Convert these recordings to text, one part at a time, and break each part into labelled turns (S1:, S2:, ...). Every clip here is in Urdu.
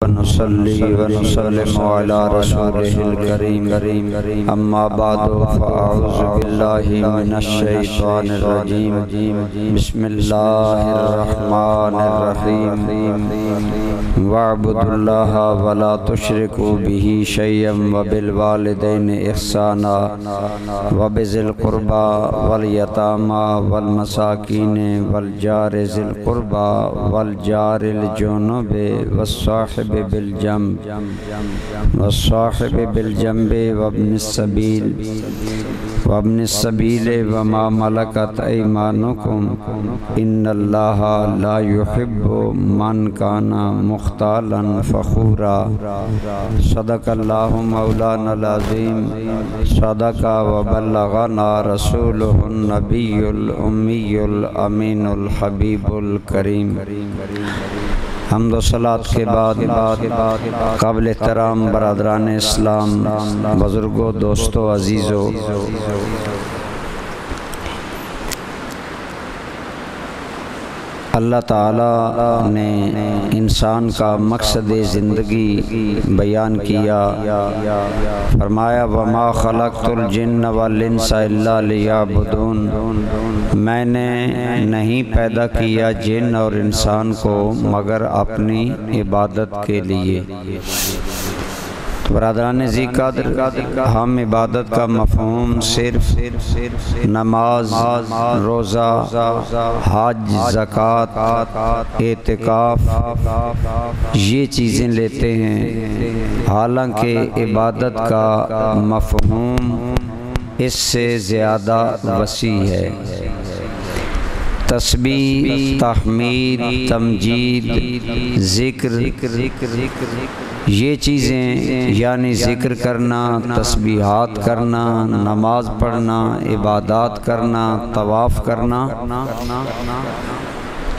S1: ونصلي ونسلم على رسوله الكريم أما بعد فأعوذ بالله من الشيطان الرجيم بسم الله الرحمن الرحيم واعبدوا الله ولا تشركوا به شيئا وبالوالدين إحسانا وبذي القربى واليتامى والمساكين والجار ذي القربى والجار الجنب والصاحب بالجنب وابن السبيل وما ملكت أيمانكم إن الله لا يحب من كان مختالا فخورا صدق الله مولانا العظيم صدق وبلغنا رسوله النبي الأمي الأمين الحبيب الكريم حمد و صلاۃ کے بعد قابل احترام برادران اسلام، بزرگوں، دوستوں، عزیزوں، اللہ تعالیٰ نے انسان کا مقصد زندگی بیان کیا، فرمایا وَمَا خَلَقْتُ الْجِنَّ وَالْإِنسَ إِلَّا لِيَعْبُدُونَ، میں نے نہیں پیدا کیا جن اور انسان کو مگر اپنی عبادت کے لیے۔ برادران ذی قدر، ہم عبادت کا مفہوم صرف نماز، روزہ، حج، زکوٰۃ، اعتکاف یہ چیزیں لیتے ہیں، حالانکہ عبادت کا مفہوم اس سے زیادہ وسیع ہے۔ تسبیح، تحمید، تمجید، ذکر، یہ چیزیں یعنی ذکر کرنا، تسبیحات کرنا، نماز پڑھنا، عبادات کرنا، طواف کرنا،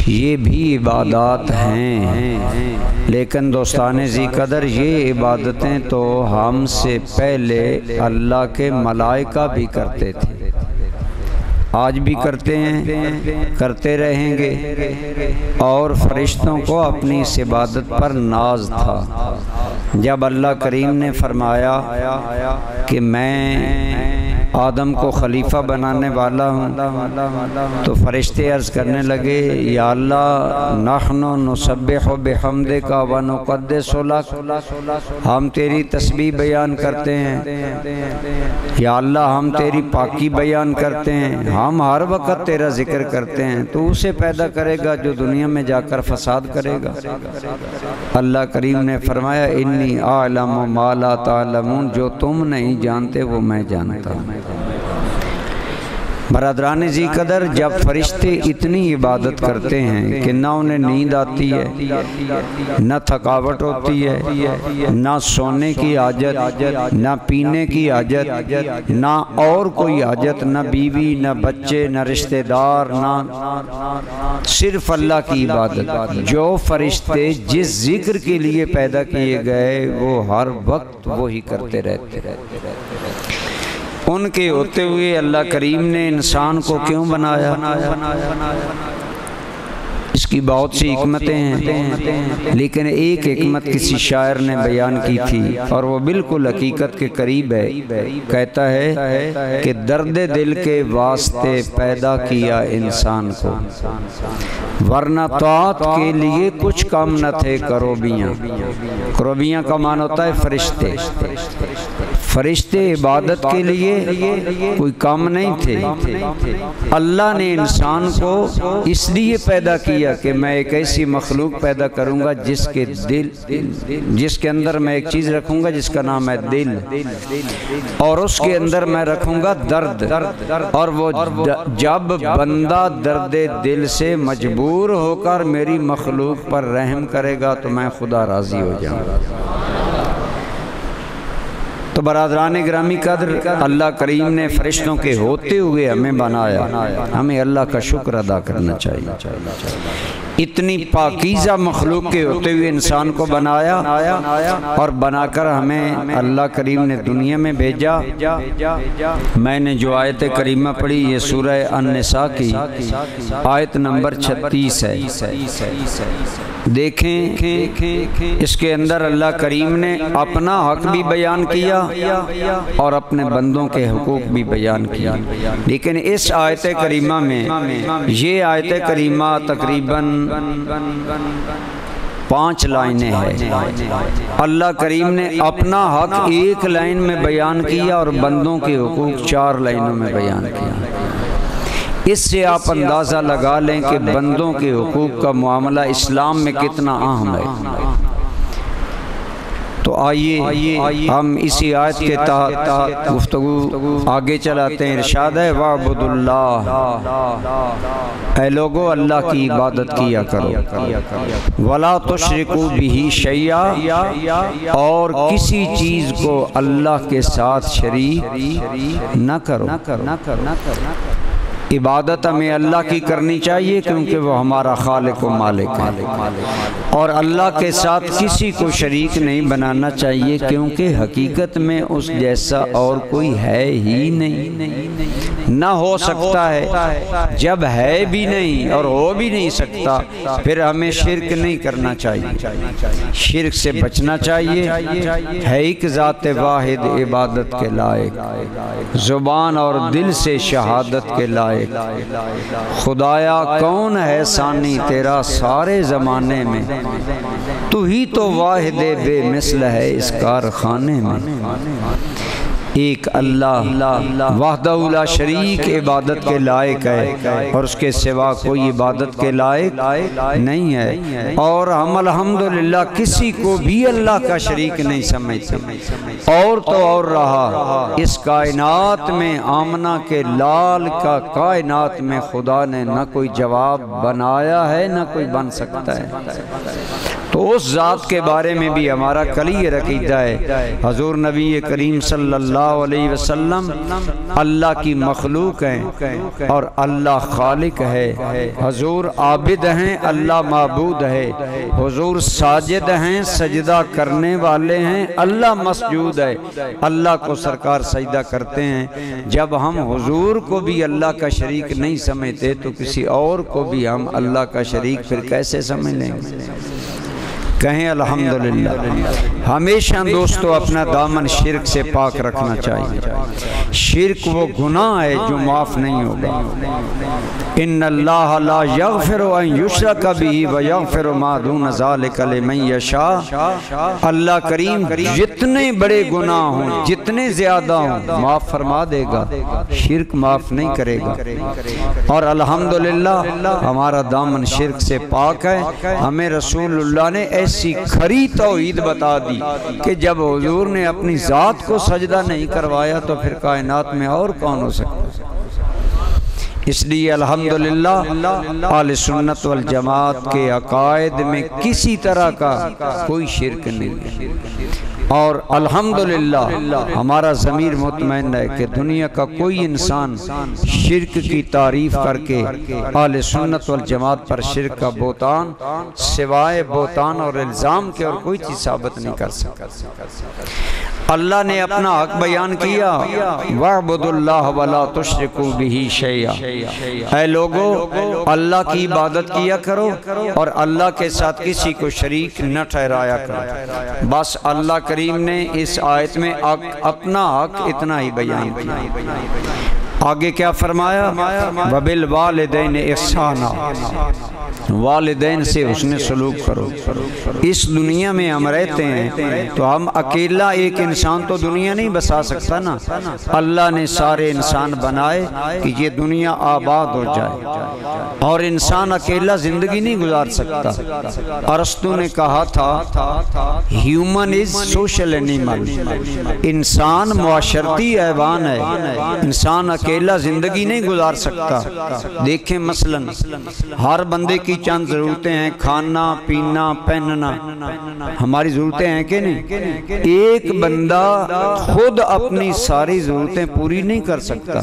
S1: یہ بھی عبادات ہیں۔ لیکن دوستان ذی قدر، یہ عبادتیں تو ہم سے پہلے اللہ کے ملائکہ بھی کرتے تھے، آج بھی کرتے ہیں، کرتے رہیں گے، اور فرشتوں کو اپنی اس عبادت پر ناز تھا۔ جب اللہ کریم نے فرمایا کہ میں آدم کو خلیفہ بنانے والا ہوں، تو فرشتے عرض کرنے لگے یا اللہ نحن نسبح بحمدک ونقدس لک، ہم تیری تسبیح بیان کرتے ہیں، یا اللہ ہم تیری پاکی بیان کرتے ہیں، ہم ہر وقت تیرا ذکر کرتے ہیں، تو اسے پیدا کرے گا جو دنیا میں جا کر فساد کرے گا۔ اللہ کریم نے فرمایا انی اعلم ما لا تعلمون، جو تم نہیں جانتے وہ میں جانتا ہوں۔ برادران ذی قدر، جب فرشتے اتنی عبادت کرتے ہیں کہ نہ انہیں نیند آتی ہے، نہ تھکاوٹ ہوتی ہے، نہ سونے کی حاجت، نہ پینے کی حاجت، نہ اور کوئی حاجت، نہ بیوی، نہ بچے، نہ رشتہ دار، نہ صرف اللہ کی عبادت۔ جو فرشتے جس ذکر کے لیے پیدا کیے گئے وہ ہر وقت وہی کرتے رہتے۔ ان کے ہوتے ہوئے اللہ کریم نے انسان کو کیوں بنایا؟ اس کی بہت سی حکمتیں ہیں، لیکن ایک حکمت کسی شاعر نے بیان کی تھی اور وہ بالکل حقیقت کے قریب ہے۔ کہتا ہے کہ درد دل کے واسطے پیدا کیا انسان کو، ورنہ طاعت کے لیے کچھ کم نہ تھے کروبیاں۔ کروبیاں کا معنی ہوتا ہے فرشتے۔ فرشتے عبادت کے لیے کوئی کام نہیں تھے۔ اللہ نے انسان کو اس لیے پیدا کیا کہ میں ایک ایسی مخلوق پیدا کروں گا جس کے اندر میں ایک چیز رکھوں گا جس کا نام ہے دل، اور اس کے اندر میں رکھوں گا درد، اور وہ جب بندہ درد دل سے مجبور ہو کر میری مخلوق پر رحم کرے گا تو میں خدا راضی ہو جاؤں گا۔ تو برادران گرامی قدر، اللہ کریم نے فرشتوں کے ہوتے ہوئے ہمیں بنایا، ہمیں اللہ کا شکر ادا کرنا چاہیے۔ اتنی پاکیزہ مخلوق کے ہوتے ہوئے انسان کو بنایا اور بنا کر ہمیں اللہ کریم نے دنیا میں بھیجا۔ میں نے جو آیت کریمہ پڑھی یہ سورہ النساء کی آیت نمبر 36 ہے۔ دیکھیں اس کے اندر اللہ کریم نے اپنا حق بھی بیان کیا اور اپنے بندوں کے حقوق بھی بیان کیا، لیکن اس آیت کریمہ میں یہ آیت کریمہ تقریباً 5 لائنیں ہیں۔ اللہ کریم نے اپنا حق 1 لائن میں بیان کیا اور بندوں کے حقوق 4 لائنوں میں بیان کیا۔ اس سے آپ اندازہ لگا لیں کہ بندوں کے حقوق کا معاملہ اسلام میں کتنا اہم ہے۔ تو آئیے ہم اسی آیت کے تحت گفتگو آگے چلاتے ہیں۔ ارشاد ہے وَاعْبُدُوا اللَّهَ، اے لوگو اللہ کی عبادت کیا کرو، وَلَا تُشْرِكُوا بِهِ شَيْئًا، اور کسی چیز کو اللہ کے ساتھ شریک نہ کرو۔ عبادت ہمیں اللہ کی کرنی چاہیے کیونکہ وہ ہمارا خالق و مالک ہے، اور اللہ کے ساتھ کسی کو شریک نہیں بنانا چاہیے کیونکہ حقیقت میں اس جیسا اور کوئی ہے ہی نہیں، نہ ہو سکتا ہے۔ جب ہے بھی نہیں اور ہو بھی نہیں سکتا پھر ہمیں شرک نہیں کرنا چاہیے، شرک سے بچنا چاہیے۔ ہے ایک ذات واحد عبادت کے لائق، زبان اور دل سے شہادت کے لائق، خدایا کون ہے ثانی تیرا سارے زمانے میں، تو ہی تو واحد بے مثل ہے اس کارخانے میں۔ ایک اللہ وحدہ لا شریک عبادت کے لائق ہے اور اس کے سوا کوئی عبادت کے لائق نہیں ہے، اور ہم الحمدللہ کسی کو بھی اللہ کا شریک نہیں سمجھتے۔ اور تو اور رہا اس کائنات میں آمنہ کے لال کا کائنات میں خدا نے نہ کوئی جواب بنایا ہے نہ کوئی بن سکتا ہے، تو اس ذات کے بارے میں بھی ہمارا کلیہ عقیدہ ہے۔ حضور نبی کریم صلی اللہ علیہ وسلم اللہ کی مخلوق ہیں اور اللہ خالق ہے، حضور عابد ہیں، اللہ معبود ہے، حضور ساجد ہیں، سجدہ کرنے والے ہیں، اللہ مسجود ہے، اللہ کو سرکار سجدہ کرتے ہیں۔ جب ہم حضور کو بھی اللہ کا شریک نہیں سمجھتے تو کسی اور کو بھی ہم اللہ کا شریک پھر کیسے سمجھ لیں گے؟ کہیں الحمدللہ۔ ہمیشہ دوستو اپنا دامن شرک سے پاک رکھنا چاہیے۔ شرک وہ گناہ ہے جو معاف نہیں ہوگا۔ ان اللہ لا یغفر ان یشرک بہ ویغفر ما دون ذلک لمن یشاء، اللہ کریم جتنے بڑے گناہ ہوں جتنے زیادہ ہوں معاف فرما دے گا، شرک معاف نہیں کرے گا۔ اور الحمدللہ ہمارا دامن شرک سے پاک ہے۔ ہمیں رسول اللہ نے ایسی کھری توحید بتا دی کہ جب حضور نے اپنی ذات کو سجدہ نہیں کروایا تو پھر کائنات میں اور کون ہو سکتا؟ اس لیے الحمدللہ اہل سنت والجماعت کے عقائد میں کسی طرح کا کوئی شرک نہیں ہے، اور الحمدللہ ہمارا ضمیر مطمئن ہے کہ دنیا کا کوئی انسان شرک کی تعریف کر کے اہل سنت والجماعت پر شرک کا بہتان سوائے بہتان اور الزام کے اور کوئی چیز ثابت نہیں کر سکتا۔ اللہ نے اپنا حق بیان کیا، وَاعْبُدُوا اللَّهَ وَلَا تُشْرِكُوا بِهِ شَيْئًا، اے لوگو اللہ کی عبادت کیا کرو اور اللہ کے ساتھ کسی کو شریک نہ ٹھہرایا کرو۔ بس اللہ کریم نے اس آیت میں اپنا حق اتنا ہی بیان کیا۔ آگے کیا فرمایا؟ وَبِالْوَالِدَيْنِ إِحْسَانًا، والدین سے حسن سلوک کرو۔ اس دنیا میں ہم رہتے ہیں تو ہم اکیلا ایک انسان تو دنیا نہیں بسا سکتا نا، اللہ نے سارے انسان بنائے کہ یہ دنیا آباد ہو جائے، اور انسان اکیلا زندگی نہیں گزار سکتا۔ ارسطو نے کہا تھا ہیومن از سوشل اینیمل، انسان معاشرتی حیوان ہے، انسان اکیلا زندگی نہیں گزار سکتا۔ دیکھیں مثلا ہر بندے کی چند ضرورتیں ہیں، کھانا پینا پہننا، ہماری ضرورتیں ہیں کہ نہیں؟ ایک بندہ خود اپنی ساری ضرورتیں پوری نہیں کر سکتا۔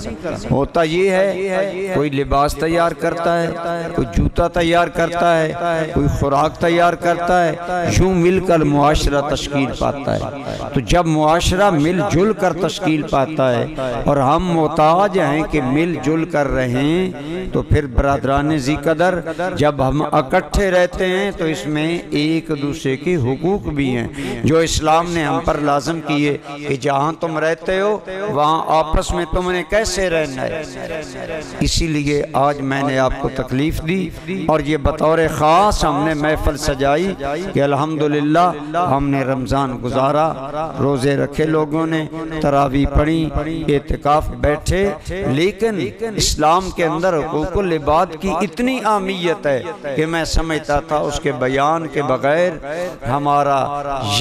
S1: ہوتا یہ ہے کوئی لباس تیار کرتا ہے، کوئی جوتا تیار کرتا ہے، کوئی خوراک تیار کرتا ہے، یوں مل کر معاشرہ تشکیل پاتا ہے۔ تو جب معاشرہ مل جل کر تشکیل پاتا ہے اور ہم محتاج ہیں کہ مل جل کر رہیں، تو پھر برادران ذی قدر جب ہم اکٹھے رہتے ہیں تو اس میں ایک دوسرے کے حقوق بھی ہیں جو اسلام نے ہم پر لازم کیے کہ جہاں تم رہتے ہو وہاں آپس میں تم نے کیسے رہنا ہے۔ اسی لیے آج میں نے آپ کو تکلیف دی اور یہ بطور خاص ہم نے محفل سجائی کہ الحمدللہ ہم نے رمضان گزارا، روزے رکھے لوگوں نے، تراویح پڑھی، اعتکاف بیٹھے، لیکن اسلام کے اندر حقوق العباد کی اتنی اہمیت ہے کہ میں سمجھتا تھا اس کے بیان کے بغیر ہمارا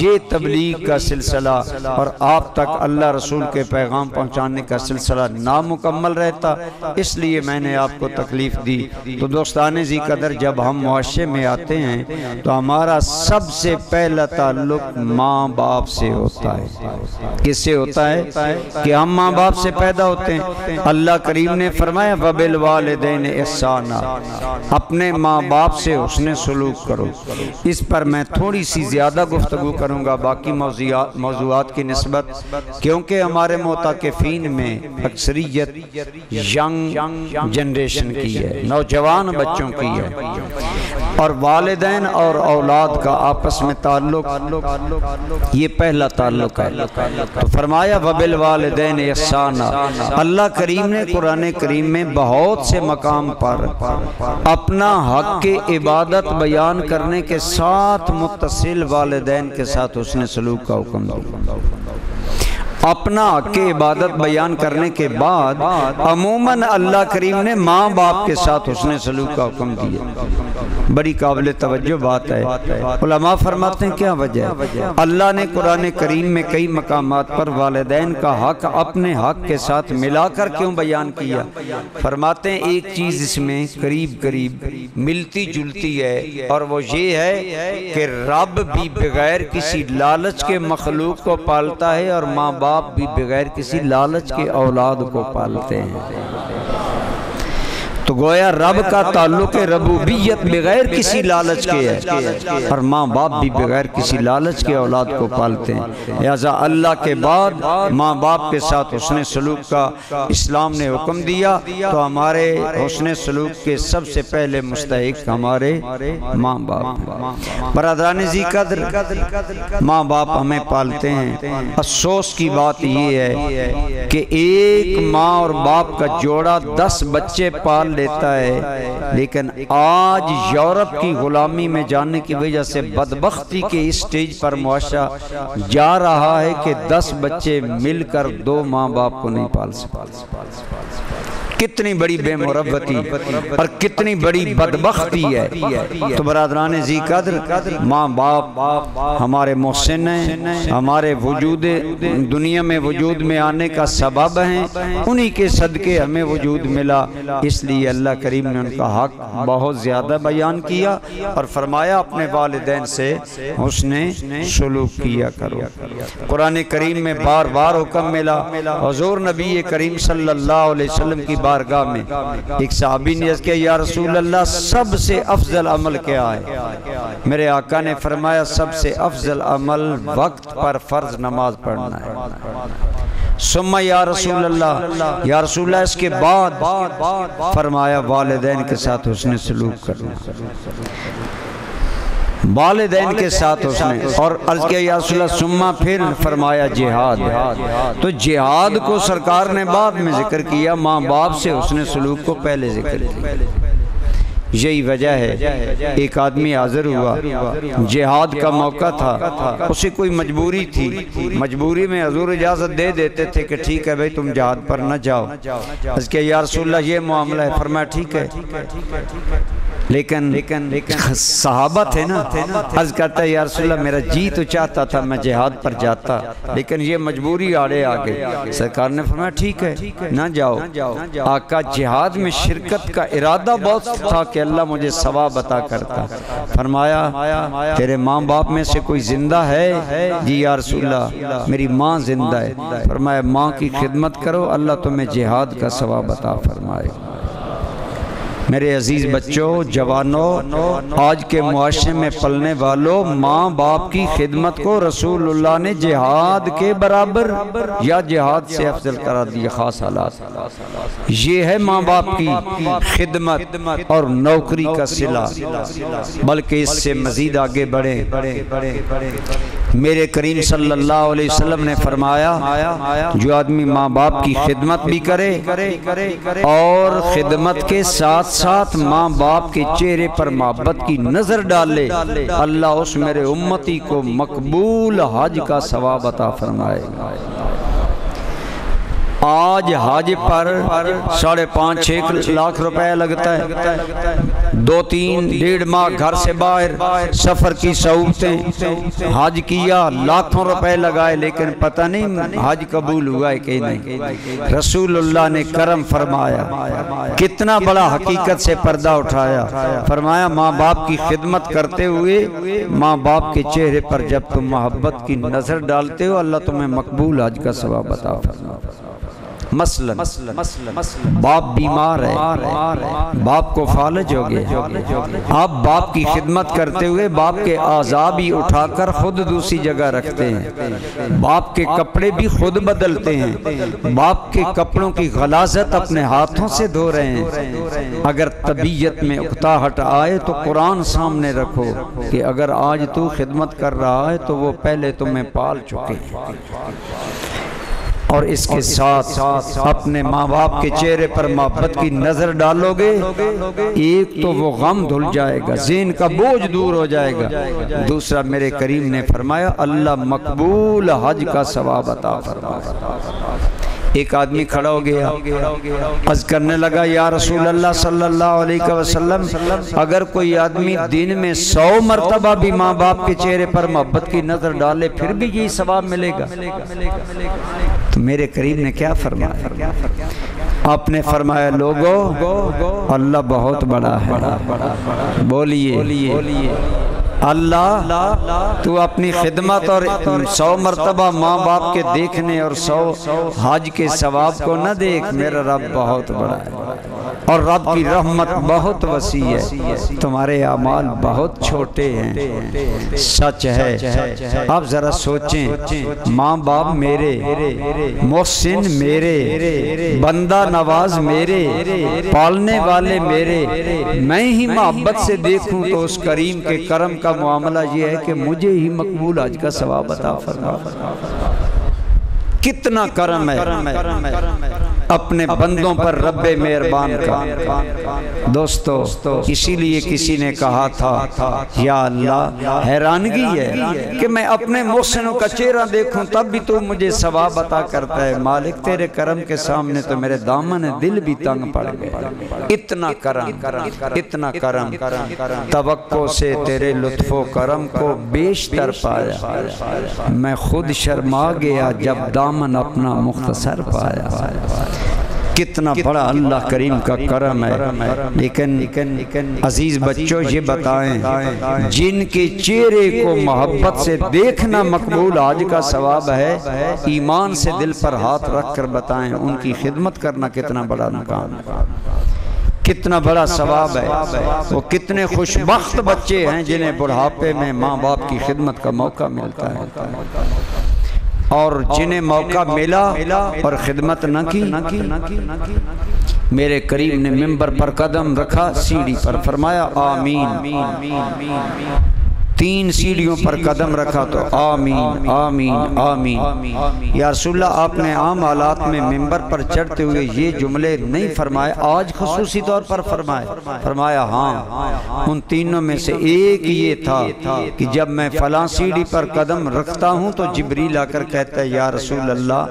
S1: یہ تبلیغ کا سلسلہ اور آپ تک اللہ رسول کے پیغام پہنچانے کا سلسلہ نامکمل رہتا، اس لیے میں نے آپ کو تکلیف دی۔ تو دوستان ذی قدر، جب ہم معاشرے میں آتے ہیں تو ہمارا سب سے پہلا تعلق ماں باپ سے ہوتا ہے۔ کس سے ہوتا ہے؟ کہ ہم ماں باپ سے پیدا ہوتے ہیں۔ اللہ کریم نے فرمایا وَبِالْوَالِدَيْنِ إِحْسَانًا، اپنے ماں باپ سے حسن سلوک کرو۔ اس پر میں تھوڑی سی زیادہ گفتگو کروں گا باقی موضوعات کی نسبت، کیونکہ ہمارے معتکفین میں اکثریت ینگ جنریشن کی ہے، نوجوان بچوں کی ہے، اور والدین اور اولاد کا آپس میں تعلق یہ پہلا تعلق ہے۔ تو فرمایا وَبِالْوَالِدَيْنِ إِحْسَانًا، اللہ کریم نے قرآن کریم میں بہت سے مقام پر اپنا حق عبادت بیان کرنے کے ساتھ متصل والدین کے ساتھ حسن سلوک کا حکم دیا۔ اپنا حق عبادت بیان کرنے کے بعد عموماً اللہ کریم نے ماں باپ کے ساتھ حسن سلوک کا حکم دیا۔ بڑی قابل توجہ بات ہے۔ علماء فرماتے ہیں کیا وجہ ہے؟ اللہ نے قرآن کریم میں کئی مقامات پر والدین کا حق اپنے حق کے ساتھ ملا کر کیوں بیان کیا؟ فرماتے ہیں ایک چیز اس میں قریب ملتی جلتی ہے، اور وہ یہ ہے کہ رب بھی بغیر کسی لالچ کے مخلوق کو پالتا ہے اور ماں باپ بھی بغیر کسی لالچ کے اولاد کو پالتے ہیں۔ تو گویا رب کا تعلق ربوبیت بغیر کسی لالچ کے ہے، اور ماں باپ بھی بغیر کسی لالچ کے اولاد کو پالتے ہیں۔ لہذا اللہ کے بعد ماں باپ کے ساتھ حسن سلوک کا اسلام نے حکم دیا، تو ہمارے حسن سلوک کے سب سے پہلے مستحق ہمارے ماں باپ۔ برادران ذی قدر، ماں باپ ہمیں پالتے ہیں۔ افسوس کی بات یہ ہے کہ ایک ماں اور باپ کا جوڑا 10 بچے پال لیتا ہے، لیکن آج یورپ کی غلامی میں جانے کی وجہ سے بدبختی کے اس سٹیج پر معاشرہ جا رہا ہے کہ 10 بچے مل کر 2 ماں باپ کو نہیں پال سکتے۔ کتنی بڑی بے مروتی اور کتنی بڑی بدبختی ہے۔ تو برادران ذی قدر، ماں باپ ہمارے محسن ہیں، ہمارے وجود دنیا میں وجود میں آنے کا سبب ہیں، انہی کے صدقے ہمیں وجود ملا۔ اس لیے اللہ کریم نے ان کا حق بہت زیادہ بیان کیا اور فرمایا اپنے والدین سے حسن سلوک کیا کرو۔ قرآن کریم میں بار بار حکم ملا۔ حضور نبی کریم صلی اللہ علیہ وسلم کی بارگاہ میں ایک صحابی نے عرض کیا یا رسول اللہ سب سے افضل عمل کیا ہے؟ میرے آقا نے فرمایا سب سے افضل عمل وقت پر فرض نماز پڑھنا ہے۔ ثم یا رسول اللہ، یا رسول اللہ اس کے بعد؟ فرمایا والدین کے ساتھ حسن سلوک کرنا، والدین کے ساتھ حسن، اور عرض کیا یا رسول اللہ ثم، پھر فرمایا جہاد۔ تو جہاد کو سرکار نے بعد میں ذکر کیا، ماں باپ سے حسن سلوک کو پہلے ذکر کیا۔ یہی وجہ ہے ایک آدمی حاضر ہوا، جہاد کا موقع تھا، اسے کوئی مجبوری تھی، مجبوری میں حضور اجازت دے دیتے تھے کہ ٹھیک ہے بھائی تم جہاد پر نہ جاؤ۔ اس کے یا رسول اللہ یہ معاملہ ہے، فرمایا ٹھیک ہے، لیکن صحابہ تھے نا، عرض کرتا ہے یا رسول اللہ میرا جی تو چاہتا تھا میں جہاد پر جاتا، لیکن یہ مجبوری آڑے آگے۔ سرکار نے فرمایا ٹھیک ہے نہ جاؤ۔ آقا جہاد میں شرکت کا ارادہ بہت تھا کہ اللہ مجھے ثواب عطا کرتا۔ فرمایا تیرے ماں باپ میں سے کوئی زندہ ہے؟ جی یا رسول اللہ میری ماں زندہ ہے۔ فرمایا ماں کی خدمت کرو، اللہ تمہیں جہاد کا ثواب عطا فرمائے۔ میرے عزیز بچوں، جوانوں، آج کے معاشرے میں پلنے والوں، ماں باپ کی خدمت کو رسول اللہ نے جہاد کے برابر یا جہاد سے افضل قرار دیا۔ خاص حالات یہ ہے ماں باپ کی خدمت اور نوکری کا صلہ، بلکہ اس سے مزید آگے بڑھیں۔ میرے کریم صلی اللہ علیہ وسلم نے فرمایا جو آدمی ماں باپ کی خدمت بھی کرے اور خدمت کے ساتھ ساتھ ماں باپ کے چہرے پر محبت کی نظر ڈالے، اللہ اس میرے امتی کو مقبول حج کا ثواب عطا فرمائے۔ آج حج پر 5.5-6 لاکھ روپے لگتا ہے، 2-3-1.5 ماہ گھر سے باہر سفر کی سہولتیں، حج کیا، لاکھوں روپے لگائے، لیکن پتہ نہیں حج قبول ہوا ہے کہ نہیں۔ رسول اللہ نے کرم فرمایا، کتنا بڑا حقیقت سے پردہ اٹھایا، فرمایا ماں باپ کی خدمت کرتے ہوئے ماں باپ کے چہرے پر جب تم محبت کی نظر ڈالتے ہو، اللہ تمہیں مقبول حج کا ثواب عطا فرماتا۔ مثلا باپ بیمار ہے، باپ کو فالج ہو گیا، آپ باپ کی خدمت کرتے ہوئے باپ کے اعضاء بھی اٹھا کر خود دوسری جگہ رکھتے ہیں، باپ کے کپڑے بھی خود بدلتے ہیں، باپ کے کپڑوں کی غلاظت اپنے ہاتھوں سے دھو رہے ہیں۔ اگر طبیعت میں اکتاہٹ آئے تو قرآن سامنے رکھو کہ اگر آج تو خدمت کر رہا ہے تو وہ پہلے تمہیں پال چکے ہیں، اور اس کے ساتھ اپنے ماں باپ کے چہرے پر محبت کی نظر ڈالو گے، ایک تو وہ غم دھل جائے گا، ذہن کا بوجھ دور ہو جائے گا، دوسرا میرے کریم نے فرمایا اللہ مقبول حج کا ثواب عطا فرمائے۔ ایک آدمی کھڑا ہو گیا، عرض کرنے لگا یا رسول اللہ صلی اللہ علیہ وسلم، اگر کوئی آدمی دن میں 100 مرتبہ بھی ماں باپ کے چہرے پر محبت کی نظر ڈالے پھر بھی یہی ثواب ملے گا؟ تو میرے کریم نے کیا فرمایا؟ آپ نے فرمایا لوگو اللہ بہت بڑا ہے، بولیے اللہ تو اپنی خدمت اور 100 مرتبہ ماں باپ کے دیکھنے اور 100 حج کے ثواب کو نہ دیکھ، میرا رب بہت بڑا ہے اور رب کی رحمت بہت وسیع ہے، تمہارے اعمال بہت چھوٹے ہیں۔ سچ ہے، آپ ذرا سوچیں، ماں باپ میرے، محسن میرے، بندہ نواز میرے، پالنے والے میرے، میں ہی محبت سے دیکھوں تو اس کریم کے کرم کا معاملہ یہ ہے کہ مجھے ہی مقبول حج کا ثواب عطا فرما۔ کتنا کرم ہے اپنے بندوں پر رب مہربان کا۔ دوستو اسی لیے کسی نے کہا تھا یا اللہ حیرانگی ہے کہ میں اپنے محسنوں کا چہرہ دیکھوں تب بھی تو مجھے ثواب عطا کرتا ہے، مالک تیرے کرم کے سامنے تو میرے دامن دل بھی تنگ پڑ گئے۔ اتنا کرم توقع سے تیرے لطف و کرم کو بیشتر پایا، میں خود شرما گیا جب دامن اپنا مختصر پایا۔ کتنا بڑا اللہ کریم کا کرم ہے۔ لیکن عزیز بچوں یہ بتائیں، جن کے چہرے کو محبت سے دیکھنا مقبول حج کا ثواب ہے، ایمان سے دل پر ہاتھ رکھ کر بتائیں ان کی خدمت کرنا کتنا بڑا مقام ہے، کتنا بڑا ثواب ہے۔ وہ کتنے خوش بخت بچے ہیں جنہیں بڑھاپے میں ماں باپ کی خدمت کا موقع ملتا ہے، اور جنہیں موقع ملا اور خدمت نہ کی۔ میرے کریم نے منبر پر قدم رکھا، سیڑھی پر فرمایا آمین، 3 سیڑھیوں پر قدم رکھا تو آمین آمین آمین۔ یا رسول اللہ آپ نے عام حالات میں منبر پر چڑھتے ہوئے یہ جملے نہیں فرمائے، آج خصوصی طور پر فرمایا ہاں ان تینوں میں سے ایک یہ تھا کہ جب میں فلاں سیڑھی پر قدم رکھتا ہوں تو جبریل آ کر کہتا ہے یا رسول اللہ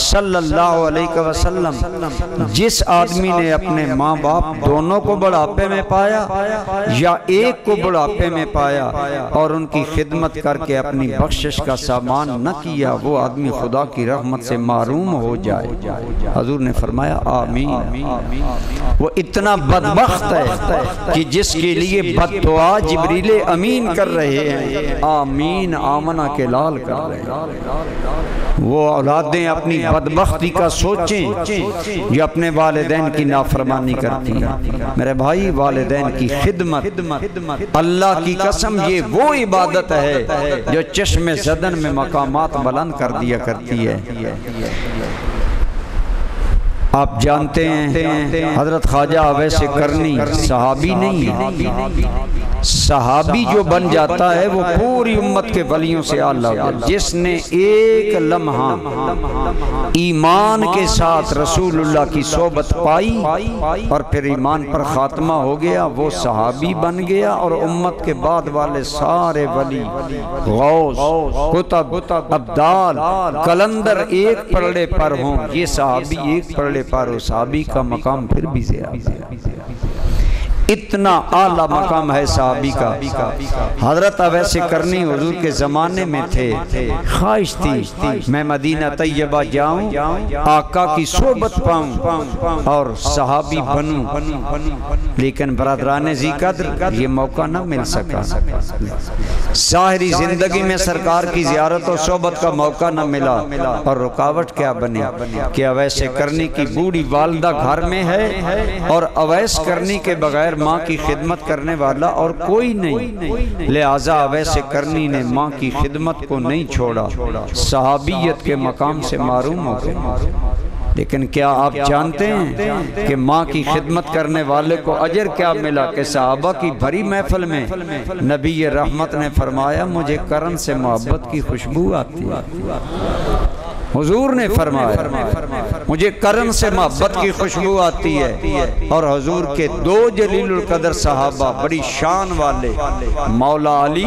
S1: صلی اللہ علیہ وسلم، جس آدمی نے اپنے ماں باپ دونوں کو بڑھاپے میں پایا یا ایک کو بڑھاپے میں پایا اور ان کی خدمت کر کے اپنی بخشش کا سامان نہ کیا، وہ آدمی خدا کی رحمت سے محروم ہو جائے۔ حضور نے فرمایا آمین۔ وہ اتنا بدبخت ہے کہ جس کے لیے بد دعا جبریل امین کر رہے ہیں، آمین آمنہ کے لال کر رہے ہیں۔ وہ اولادیں اپنی بدبختی کا سوچیں جو اپنے والدین کی نافرمانی کرتی ہیں۔ میرے بھائی، والدین کی خدمت اللہ کی قسم یہ وہ عبادت ہے جو چشم زدن میں مقامات بلند کر دیا کرتی ہے۔ آپ جانتے ہیں حضرت خواجہ اویس کرنی صحابی نہیں ہے، صحابی جو بن جاتا ہے وہ پوری امت کے ولیوں سے اعلیٰ ہے، جس نے ایک لمحہ ایمان کے ساتھ رسول اللہ کی صحبت پائی اور پھر ایمان پر خاتمہ ہو گیا، وہ صحابی بن گیا۔ اور امت کے بعد والے سارے ولی، غوث، قطب، ابدال، کلندر ایک پلڑے پر ہوں، یہ صحابی ایک پلڑے پر ہو، صحابی کا مقام پھر بھی زیادہ ہے۔ اتنا اعلیٰ مقام ہے صحابی کا۔ حضرت اویس کرنی حضور کے زمانے میں تھے، خواہش تھی میں مدینہ طیبہ جاؤں، آقا کی صحبت پاؤں اور صحابی بنوں، لیکن برادران ذی قدر یہ موقع نہ مل سکا۔ ظاہری زندگی میں سرکار کی زیارت و صحبت کا موقع نہ ملا، اور رکاوٹ کیا بنی کہ اویس کرنی کی بوڑھی والدہ گھر میں ہے اور اویس کرنی کے بغیر ماں کی خدمت کرنے والا اور کوئی نہیں، لہٰذا اویس کرنی نے ماں کی خدمت کو نہیں چھوڑا، صحابیت کے مقام سے محروم ہو گئے۔ لیکن کیا آپ جانتے ہیں کہ ماں کی خدمت کرنے والے کو اجر کیا ملا؟ کہ صحابہ کی بھری محفل میں نبی رحمت نے فرمایا مجھے کرن سے محبت کی خوشبو آتی ہے۔ حضور نے فرمایا مجھے کرن سے محبت کی خوشبو آتی ہے۔ اور حضور کے دو جلیل القدر صحابہ بڑی شان والے، مولا علی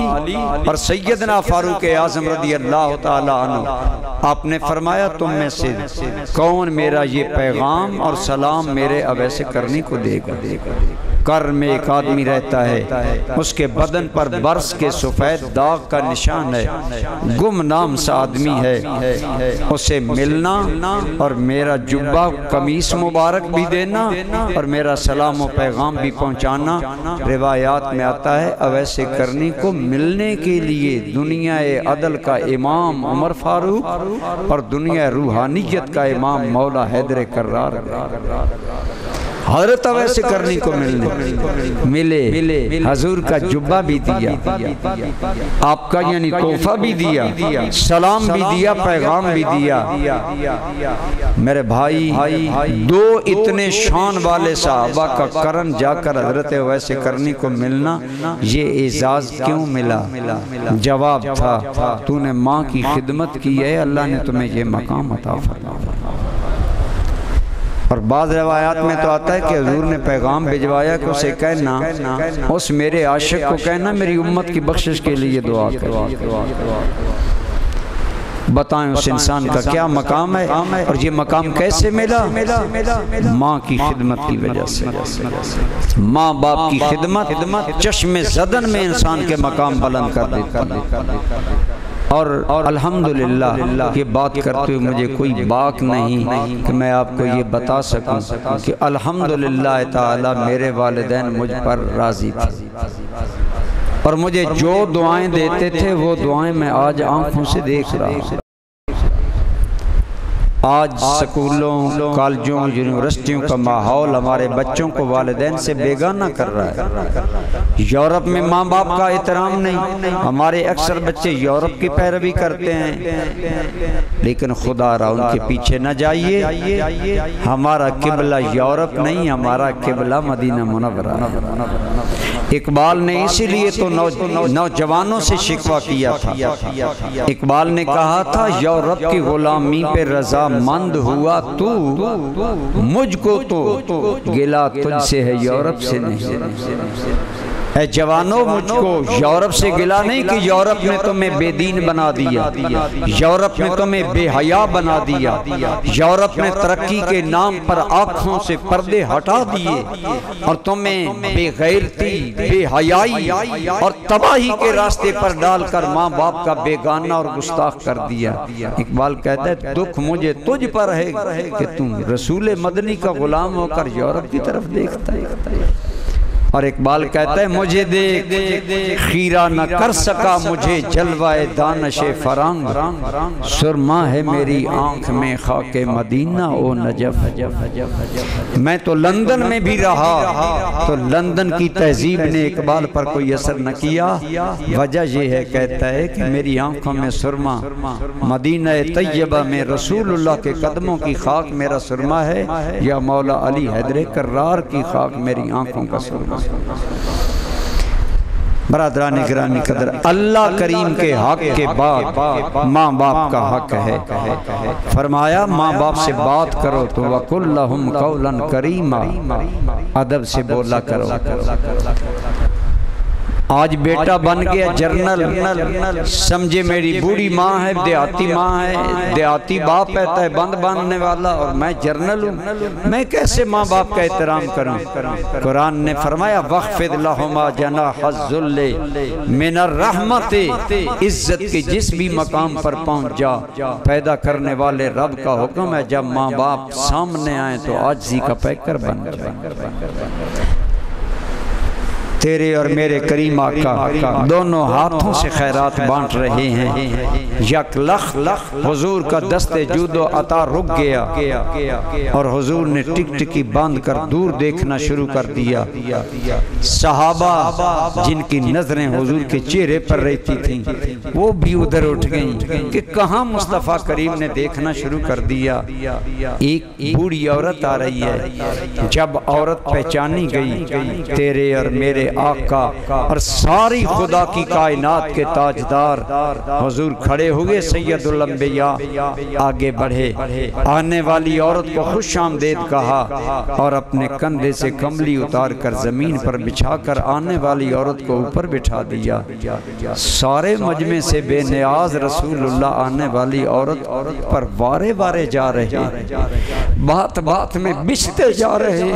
S1: اور سیدنا فاروق اعظم رضی اللہ تعالی عنہ، آپ نے فرمایا تم میں سے کون میرا یہ پیغام اور سلام میرے اویس کرنی کو دے گا؟ کر میں ایک آدمی رہتا ہے، اس کے بدن پر برس کے سفید داغ کا نشان ہے، گمنام سا آدمی ہے، اسے ملنا اور میرا جبہ قمیص مبارک بھی دینا اور میرا سلام و پیغام بھی پہنچانا۔ روایات میں آتا ہے اویس کرنی کو ملنے کے لیے دنیا عدل کا امام عمر فاروق اور دنیا روحانیت کا امام مولا حیدر کرار حضرت اویس کرنی کو ملے، حضور کا جبہ بھی دیا، آپ کا یعنی تحفہ بھی دیا، سلام بھی دیا، پیغام بھی دیا۔ میرے بھائی، دو اتنے شان والے صحابہ کا کرن جا کر حضرت اویس کرنی کو ملنا، یہ اعزاز کیوں ملا؟ جواب تھا تو نے ماں کی خدمت کی ہے، اللہ نے تمہیں یہ مقام عطا فرمایا۔ اور بعض روایات میں تو آتا ہے کہ حضور نے پیغام بھجوایا کہ اسے کہنا، اس میرے عاشق کو کہنا میری امت کی بخشش کے لیے دعا کرے۔ بتائیں اس انسان کا کیا مقام ہے، اور یہ مقام کیسے ملا؟ ماں کی خدمت کی وجہ سے۔ ماں باپ کی خدمت چشم زدن میں انسان کے مقام بلند کر دیتی ہے۔ اور الحمدللہ یہ بات کرتے ہوئے مجھے کوئی باک نہیں کہ میں آپ کو یہ بتا سکوں کہ الحمدللہ تعالی میرے والدین مجھ پر راضی تھے، اور مجھے جو دعائیں دیتے تھے وہ دعائیں میں آج آنکھوں سے دیکھ رہا ہوں۔ آج سکولوں، کالجوں، یونیورسٹیوں کا ماحول ہمارے بچوں کو والدین سے بیگانہ کر رہا ہے۔ یورپ میں ماں باپ کا احترام نہیں، ہمارے اکثر بچے یورپ کی پیروی کرتے ہیں، لیکن خدا را ان کے پیچھے نہ جائیے، ہمارا قبلہ یورپ نہیں، ہمارا قبلہ مدینہ منورہ۔ اقبال نے اسی لیے تو نوجوانوں سے شکوہ کیا تھا۔ اقبال نے کہا تھا یورپ کی غلامی پہ رضا مند ہوا تو، مجھ کو تو گلہ تجھ سے ہے یورپ سے نہیں۔ اے جوانوں، مجھ کو یورپ سے گلہ نہیں کہ یورپ نے تمہیں بے دین بنا دیا، یورپ نے تمہیں بے حیا بنا دیا، یورپ نے ترقی کے نام پر آنکھوں سے پردے ہٹا دیے اور تمہیں بے غیرتی، بے حیائی اور تباہی کے راستے پر ڈال کر ماں باپ کا بیگانہ اور گستاخ کر دیا۔ اقبال کہتا ہے دکھ مجھے تجھ پر ہے کہ تم رسول مدنی کا غلام ہو کر یورپ کی طرف دیکھتا ہے۔ اور اقبال کہتا ہے مجھے دیکھ خیرہ نہ کر سکا مجھے جلوہ دانش فرنگ، سرما ہے میری آنکھ میں خاک مدینہ او نجف۔ میں تو لندن میں بھی رہا تو لندن کی تہذیب نے اقبال پر کوئی اثر نہ کیا، وجہ یہ ہے کہتا ہے کہ میری آنکھوں میں سرما، مدینہ طیبہ میں رسول اللہ کے قدموں کی خاک میرا سرما ہے، یا مولا علی حیدر کرار کی خاک میری آنکھوں کا سرما۔ برادران گرامی قدر، اللہ کریم کے حق کے بعد ماں باپ کا حق ہے۔ فرمایا ماں باپ سے بات کرو تو وَقُلْ لَهُمْ قَوْلًا كَرِيمًا، ادب سے بولا کرو۔ آج بیٹا بن گیا جرنل، سمجھے میری بوڑھی ماں ہے، دیہاتی ماں ہے، دیہاتی باپ کہتا ہے بند باندھنے والا، اور میں جرنل ہوں، میں کیسے ماں باپ کا احترام کروں؟ قرآن نے فرمایا وَخْفِضْ لَهُمَا جَنَاحَ الذُّلِّ مِنَ الرَّحْمَةِ، عزت کے جس بھی مقام پر پہنچ جا، پیدا کرنے والے رب کا حکم ہے جب ماں باپ سامنے آئیں تو عاجزی کا پیکر بن جائے۔ تیرے اور میرے کریم آقا دونوں ہاتھوں سے خیرات بانٹ رہے ہیں، یک لخ حضور کا دست جود و عطا رک گیا اور حضور نے ٹک ٹکی باندھ کر دور دیکھنا شروع کر دیا۔ صحابہ جن کی نظریں حضور کے چہرے پر رہتی تھیں وہ بھی ادھر اٹھ گئیں کہ کہاں مصطفیٰ کریم نے دیکھنا شروع کر دیا۔ ایک بوڑھی عورت آ رہی ہے، جب عورت پہچانی گئی تیرے اور میرے آقا اور ساری خدا کی کائنات کے تاجدار حضور کھڑے ہوئے، سید الانبیاء آگے بڑھے، آنے والی عورت کو خوش آمدید کہا اور اپنے کندھے سے کملی اتار کر زمین پر بچھا کر آنے والی عورت کو اوپر بٹھا دیا۔ سارے مجمع سے بے نیاز رسول اللہ آنے والی عورت پر وارے وارے جا رہے، بات بات میں بچھتے جا رہے،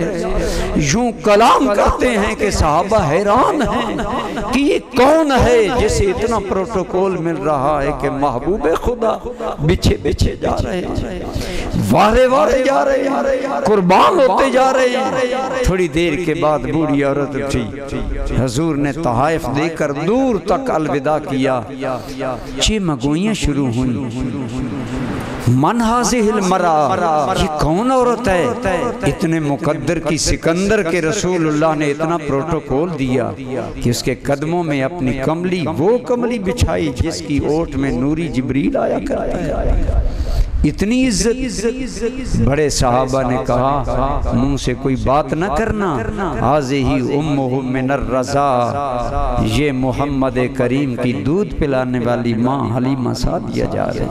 S1: یوں کلام کرتے ہیں کہ صحابہ حیران ہیں کہ یہ کون ہے جسے اتنا پروٹوکول مل رہا ہے کہ محبوب خدا بچھے بچھے جا رہے ہیں، وارے وارے جا رہے ہیں، قربان ہوتے جا رہے ہیں۔ تھوڑی دیر کے بعد بوڑھی عورت اٹھی، حضور نے تحائف دے کر دور تک الوداع کیا، چیمگوئیاں شروع ہوئیں، من حاضح المرأة، یہ کون عورت ہے؟ اتنے مقدر کی سکندر کے رسول اللہ نے اتنا پروٹوکول دیا کہ اس کے قدموں میں اپنی کملی، وہ کملی بچھائی جس کی اوٹ میں نوری جبریل آیا کرتا ہے۔ اتنی عزت، بڑے صحابہ نے کہا منہ سے کوئی بات نہ کرنا، حاضی امہ من الرضا، یہ محمد کریم کی دودھ پلانے والی ماں حلیمہ سعدیہ جا رہے۔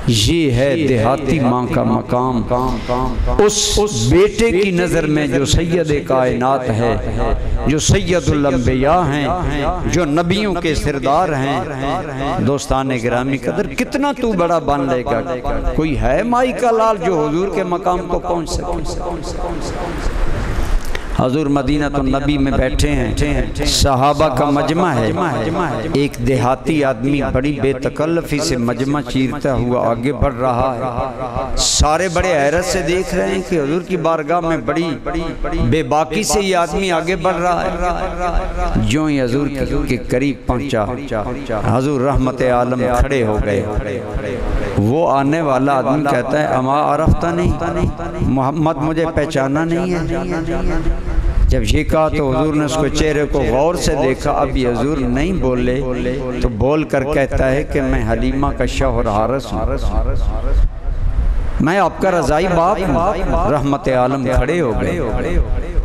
S1: یہ ہے دیہاتی ماں کا مقام، اس بیٹے کی نظر میں جو سید کائنات ہے، جو سید الانبیاء ہیں، جو نبیوں کے سردار ہیں۔ دوستان گرامی قدر، کتنا تو بڑا بن لے گا، کوئی ہے مائی کا لال جو حضور کے مقام کو پہنچ سکے؟ حضور مدینہ النبی میں بیٹھے ہیں، صحابہ کا مجمع ہے، ایک دیہاتی آدمی بڑی بے تکلفی سے مجمع چیرتا ہوا آگے بڑھ رہا ہے۔ سارے بڑے حیرت سے دیکھ رہے ہیں کہ حضور کی بارگاہ میں بڑی بے باکی سے یہ آدمی آگے بڑھ رہا ہے۔ جو ہی حضور کے قریب پہنچا، حضور رحمت عالم کھڑے ہو گئے۔ وہ آنے والا آدمی کہتا ہے اما عرفتنی، محمد مجھے پہچانا نہیں ہے؟ جب یہ کہا تو حضور نے اس کو چہرے کو غور سے دیکھا، اب یہ حضور نہیں بولے تو بول کر کہتا ہے کہ میں حلیمہ کا شوہر حارث ہوں، میں آپ کا رضائی باپ ہوں۔ رحمت عالم کھڑے ہو گئے،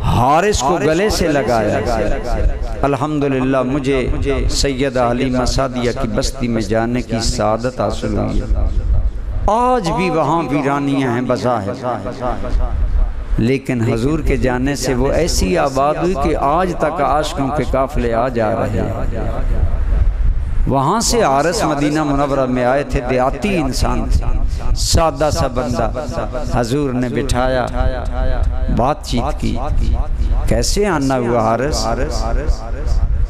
S1: حارث کو گلے سے لگایا، الحمدللہ مجھے سیدہ حلیمہ سعدیہ کی بستی میں جانے کی سعادت حاصل ہوئی ہے۔ آج بھی وہاں ویرانیاں ہیں بظاہر، لیکن حضور کے جانے سے وہ ایسی آباد ہوئی کہ آج تک عاشقوں کے قافلے آ جا رہے ہیں۔ وہاں سے حارث مدینہ منورہ میں آئے تھے، دیہاتی انسان تھے، سادہ سا بندہ، حضور نے بٹھایا، بات چیت کی، کیسے آنا ہوا حارث؟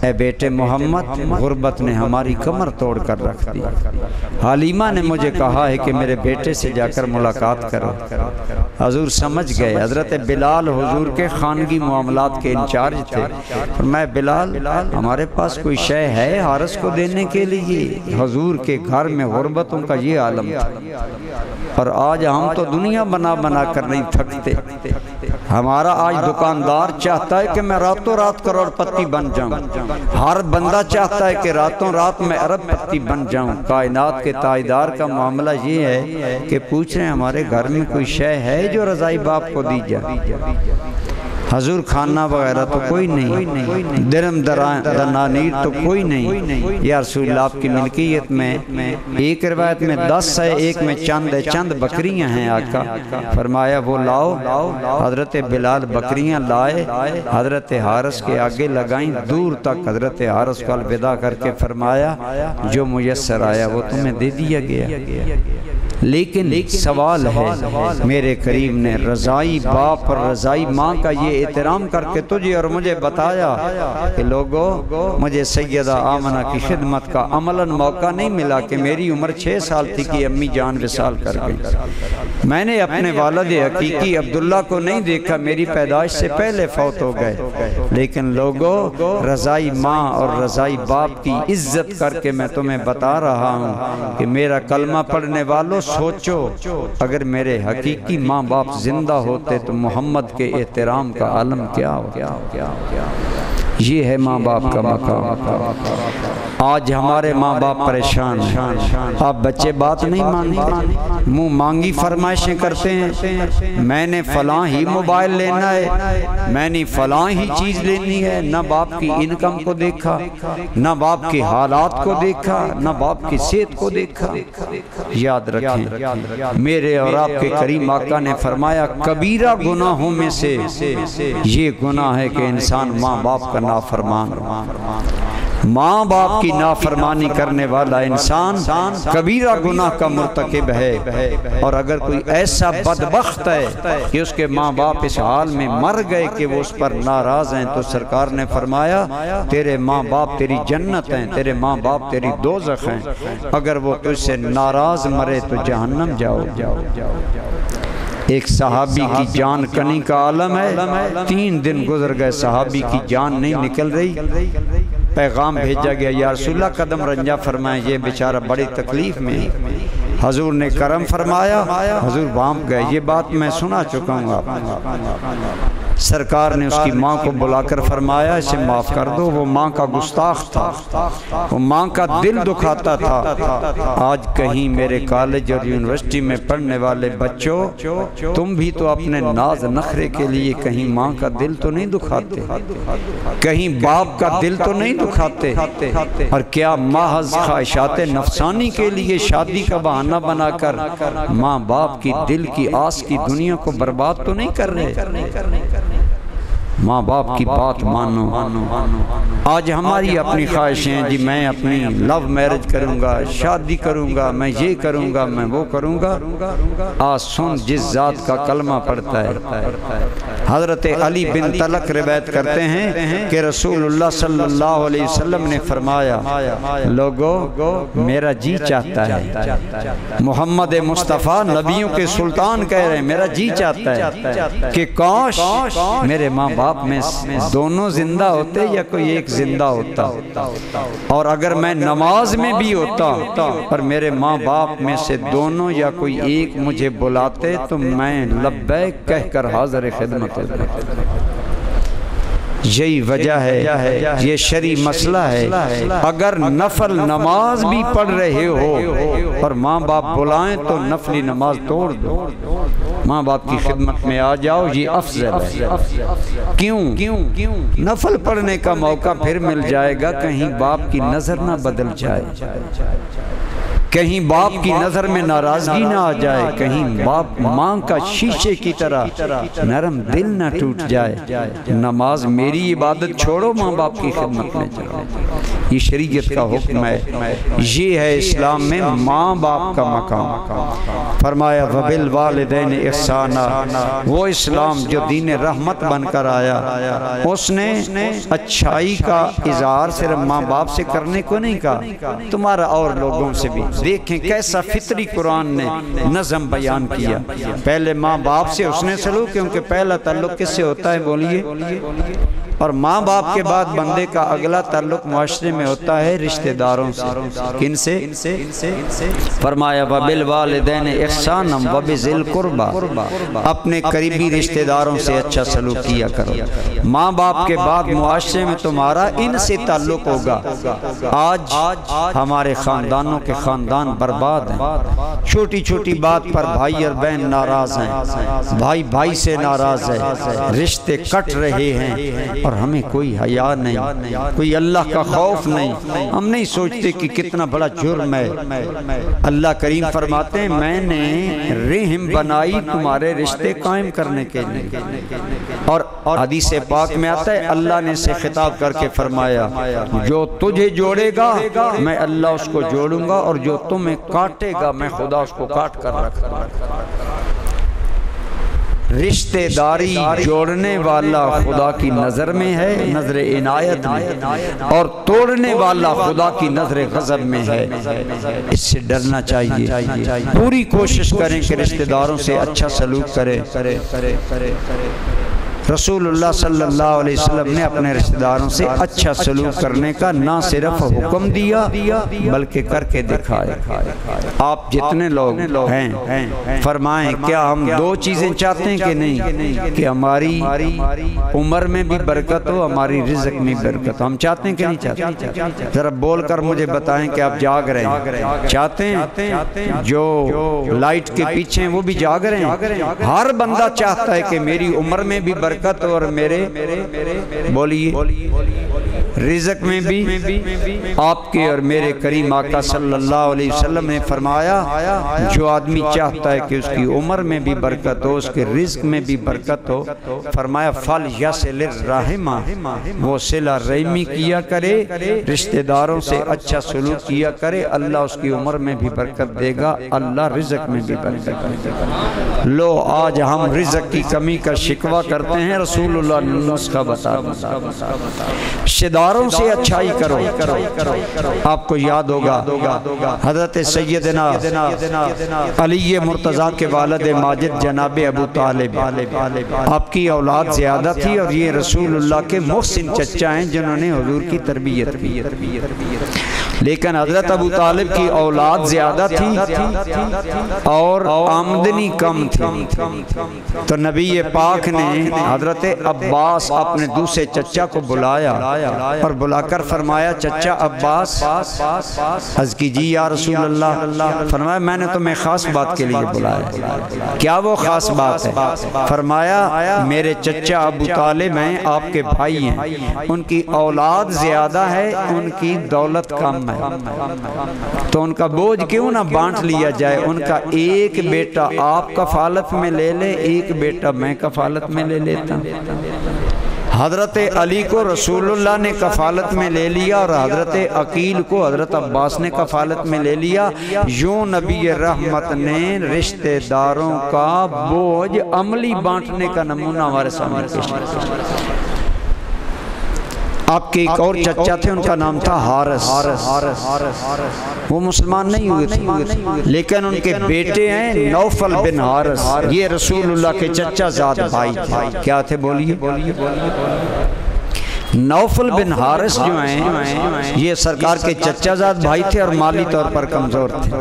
S1: اے بیٹے محمد، غربت نے ہماری کمر توڑ کر رکھ دی۔ حلیمہ نے مجھے کہا ہے کہ میرے بیٹے سے جا کر ملاقات کرو۔ حضور سمجھ گئے، حضرت بلال حضور کے خانگی معاملات کے انچارج تھے۔ فرمایا بلال، ہمارے پاس کوئی شے ہے حارث کو دینے کے لیے؟ حضور کے گھر میں غربتوں کا یہ عالم تھا، اور آج ہم تو دنیا بنا بنا کر نہیں تھکتے۔ ہمارا آج دکاندار چاہتا ہے کہ میں راتوں رات کروڑ پتی بن جاؤں، ہر بندہ چاہتا ہے کہ راتوں رات میں ارب پتی بن جاؤں۔ کائنات کے تاجدار کا معاملہ یہ ہے کہ پوچھ رہے ہیں ہمارے گھر میں کوئی شے ہے جو رضائی باپ کو دی جائے؟ حضور کھانا وغیرہ تو کوئی نہیں، درم دنانیر تو کوئی نہیں۔ یا رسول اللہ، آپ کی ملکیت میں ایک روایت میں 10 ہے، ایک میں چند بکریاں ہیں آقا۔ فرمایا وہ لاؤ۔ حضرت بلال بکریاں لائے، حضرت حارث کے آگے لگائیں، دور تک حضرت حارث کو الوداع کر کے فرمایا جو میسر آیا وہ تمہیں دے دیا گیا۔ لیکن ایک سوال ہے، میرے کریم نے رضائی باپ اور رضائی ماں کا یہ احترام کر کے تجھے اور مجھے بتایا کہ لوگو، مجھے سیدہ آمنہ کی خدمت کا عملاً موقع نہیں ملا کہ میری عمر 6 سال تھی کہ امی جان وصال کر گئی۔ میں نے اپنے والد حقیقی عبداللہ کو نہیں دیکھا، میری پیدائش سے پہلے فوت ہو گئے۔ لیکن لوگو، رضائی ماں اور رضائی باپ کی عزت کر کے میں تمہیں بتا رہا ہوں کہ میرا کلمہ پڑھنے والوں سوچو، اگر میرے حقیقی ماں باپ زندہ ہوتے تو محمد کے احترام کا عالم کیا ہو۔ یہ ہے ماں باپ کا مقام۔ آج ہمارے ماں باپ پریشان ہیں، اب بچے بات نہیں مانتے، منہ مانگی فرمائشیں کرتے ہیں۔ میں نے فلاں ہی موبائل لینا ہے، میں نے فلاں ہی چیز لینی ہے۔ نہ باپ کی انکم کو دیکھا، نہ باپ کے حالات کو دیکھا، نہ باپ کی صحت کو دیکھا۔ یاد رکھیں، میرے اور آپ کے کریم آقا نے فرمایا کبیرہ گناہوں میں سے یہ گناہ ہے کہ انسان ماں باپ کا نافرمان۔ ماں باپ کی نافرمانی کرنے والا انسان کبیرہ گناہ کا مرتکب ہے۔ اور اگر کوئی ایسا بدبخت ہے کہ اس کے ماں باپ اس حال میں مر گئے کہ وہ اس پر ناراض ہیں، تو سرکار نے فرمایا تیرے ماں باپ تیری جنت ہیں، تیرے ماں باپ تیری دوزخ ہیں۔ اگر وہ تجھ سے ناراض مرے تو جہنم جاؤ۔ ایک صحابی کی جان کنی کا عالم ہے، 3 دن گزر گئے، صحابی کی جان نہیں نکل رہی۔ پیغام بھیجا گیا یا رسول اللہ قدم رنجا فرمائیں، یہ بیچارہ بڑی تکلیف میں ہے۔ حضور نے کرم فرمایا، حضور بھانپ گئے۔ یہ بات میں سنا چکا ہوں آپ۔ سرکار نے اس کی ماں کو بلا کر فرمایا اسے معاف کر دو، وہ ماں کا گستاخ تھا، وہ ماں کا دل دکھاتا تھا۔ آج کہیں میرے کالج اور یونیورسٹی میں پڑھنے والے بچوں، تم بھی تو اپنے ناز نخرے کے لیے کہیں ماں کا دل تو نہیں دکھاتے، کہیں باپ کا دل تو نہیں دکھاتے، اور کیا محض خواہشات نفسانی کے لیے شادی کا بہانہ بنا کر ماں باپ کی دل کی آس کی دنیا کو برباد تو نہیں کر رہے؟ ماں باپ کی بات مانو۔ آج ہماری اپنی خواہشیں جی میں اپنی لو میرج کروں گا، شادی کروں گا، میں یہ کروں گا، میں وہ کروں گا۔ آج سن جس ذات کا کلمہ پڑھتا ہے۔ حضرت علی بن طلق روایت کرتے ہیں کہ رسول اللہ صلی اللہ علیہ وسلم نے فرمایا لوگو میرا جی چاہتا ہے، محمد مصطفیٰ نبیوں کے سلطان کہہ رہے ہیں میرا جی چاہتا ہے کہ کاش میرے ماں باپ میں دونوں زندہ ہوتے یا کوئی ایک زندہ ہوتا، اور اگر میں نماز میں بھی ہوتا پر میرے ماں باپ میں سے دونوں یا کوئی ایک مجھے بلاتے تو میں لبیک کہہ کر حاضر خدمت ہوتا۔ یہی وجہ ہے، یہ شرعی مسئلہ ہے، اگر نفل نماز بھی پڑھ رہے ہو اور ماں باپ بلائیں تو نفلی نماز توڑ دو، ماں باپ کی خدمت میں آ جاؤ، یہ افضل ہے۔ کیوں؟ نفل پڑھنے کا موقع پھر مل جائے گا، کہیں باپ کی نظر نہ بدل جائے، کہیں باپ کی نظر میں ناراضگی نہ آ جائے، کہیں باپ ماں کا شیشے کی طرح نرم دل نہ ٹوٹ جائے۔ نماز میری عبادت چھوڑو، ماں باپ کی خدمت میں چلو۔ یہ شریعت کا حکم ہے، یہ ہے اسلام میں ماں باپ کا مقام۔ فرمایا وَبِالْوَالِدَيْنِ احسانا، وہ اسلام جو دین رحمت بن کر آیا، اس نے اچھائی کا اظہار صرف ماں باپ سے کرنے کو نہیں کہا، تمہارا اور لوگوں سے بھی۔ دیکھیں کیسا فطری قرآن نے نظم بیان کیا، پہلے ماں باپ سے اس نے سلوک، کیونکہ پہلا تعلق کس سے ہوتا ہے بولیے، اور ماں باپ کے بعد بندے کا اگلا تعلق معاشرے میں ہوتا ہے رشتہ داروں سے۔ کن سے؟ فرمایا وَبِالْوَالِدَيْنِ احسانا وَبِذِي الْقُرْبَى، اپنے قریبی رشتہ داروں سے اچھا سلوک کیا کرو۔ ماں باپ کے بعد معاشرے میں تمہارا ان سے تعلق ہوگا۔ آج ہمارے خاندانوں کے خاندان برباد ہیں، چھوٹی چھوٹی بات پر بھائی اور بہن ناراض ہیں، بھائی بھائی سے ناراض ہے، رشتے کٹ رہے ہیں، اور ہمیں کوئی حیا نہیں، کوئی اللہ کا خوف نہیں، ہم نہیں سوچتے کہ کتنا بڑا جرم ہے۔ اللہ کریم فرماتے ہیں میں نے رحم بنائی تمہارے رشتے قائم کرنے کے لیے، اور حدیث پاک میں آتا ہے اللہ نے سے خطاب کر کے فرمایا جو تجھے جوڑے گا میں اللہ اس کو جوڑوں گا، اور جو تمہیں کاٹے گا میں خدا اس کو کاٹ کر رکھوں گا۔ رشتہ داری جوڑنے والا خدا کی نظر میں ہے، نظر عنایت میں، اور توڑنے والا خدا کی نظر غضب میں ہے۔ اس سے ڈرنا چاہیے، پوری کوشش کریں کہ رشتہ داروں سے اچھا سلوک کریں۔ رسول اللہ صلی اللہ علیہ وسلم نے اپنے رشتہ داروں سے اچھا سلوک کرنے کا نہ صرف حکم دیا بلکہ کر کے دکھائے۔ آپ جتنے لوگ ہیں فرمائیں کیا ہم دو چیزیں چاہتے ہیں کہ نہیں، کہ ہماری عمر میں بھی برکت ہو، ہماری رزق میں برکت ہو؟ ہم چاہتے ہیں کہ نہیں چاہتے؟ ذرا بول کر مجھے بتائیں کہ آپ جاگ رہے ہیں، چاہتے ہیں؟ جو لائٹ کے پیچھے ہیں وہ بھی جاگ رہے ہیں۔ ہر بندہ چاہتا ہے کہ میری عمر میں بھی برکت اور میرے بولیے رزق میں بھی۔ آپ کے اور میرے کریم آقا صلی اللہ علیہ وسلم نے فرمایا جو آدمی چاہتا ہے کہ اس کی عمر میں بھی برکت ہو، اس کے رزق میں بھی برکت ہو، فرمایا فَلْيَصِلِ الرَّحِمَ، وہ صلہ رحمی کیا کرے، رشتہ داروں سے اچھا سلوک کیا کرے، اللہ اس کی عمر میں بھی برکت دے گا، اللہ رزق میں بھی برکت دے گا۔ لو آج ہم رزق کی کمی کا شکوہ کرتے ہیں، رسول اللہ نے نسخہ بتا دیا، رشتہ داروں سے اچھائی کرو۔ آپ کو یاد ہوگا حضرت سیدنا علی مرتضیٰ کے والد ماجد جناب ابو طالب، آپ کی اولاد زیادہ تھی، اور یہ رسول اللہ کے محسن چچا ہیں جنہوں نے حضور کی تربیت کی، لیکن حضرت ابو طالب کی اولاد زیادہ تھی اور آمدنی کم تھی، تو نبی پاک نے حضرت عباس اپنے دوسرے چچا کو بلایا اور بلا کر فرمایا چچا عباس، عرض کی جی یا رسول اللہ، فرمایا میں نے تمہیں خاص بات کے لیے بلایا۔ کیا وہ خاص بات ہے؟ فرمایا میرے چچا ابو طالب ہیں، آپ کے بھائی ہیں، ان کی اولاد زیادہ ہے، ان کی دولت کم ہے، تو ان کا بوجھ کیوں نہ بانٹ لیا جائے، ان کا ایک بیٹا آپ کفالت میں لے لے، ایک بیٹا میں کفالت میں لے لیتا۔ حضرت علی کو رسول اللہ نے کفالت میں لے لیا، اور حضرت عقیل کو حضرت عباس نے کفالت میں لے لیا۔ یوں نبی رحمت نے رشتہ داروں کا بوجھ عملی بانٹنے کا نمونہ ہمارے سامنے پیش کیا۔ آپ کے ایک اور چچا تھے، ان کا نام تھا حارث، وہ مسلمان نہیں ہوئے تھے، لیکن ان کے بیٹے ہیں نوفل بن حارث، یہ رسول اللہ کے چچا زاد بھائی تھے۔ کیا تھے بولیے؟ نوفل بن حارث جو ہیں یہ سرکار کے چچا زاد بھائی تھے اور مالی طور پر کمزور تھے۔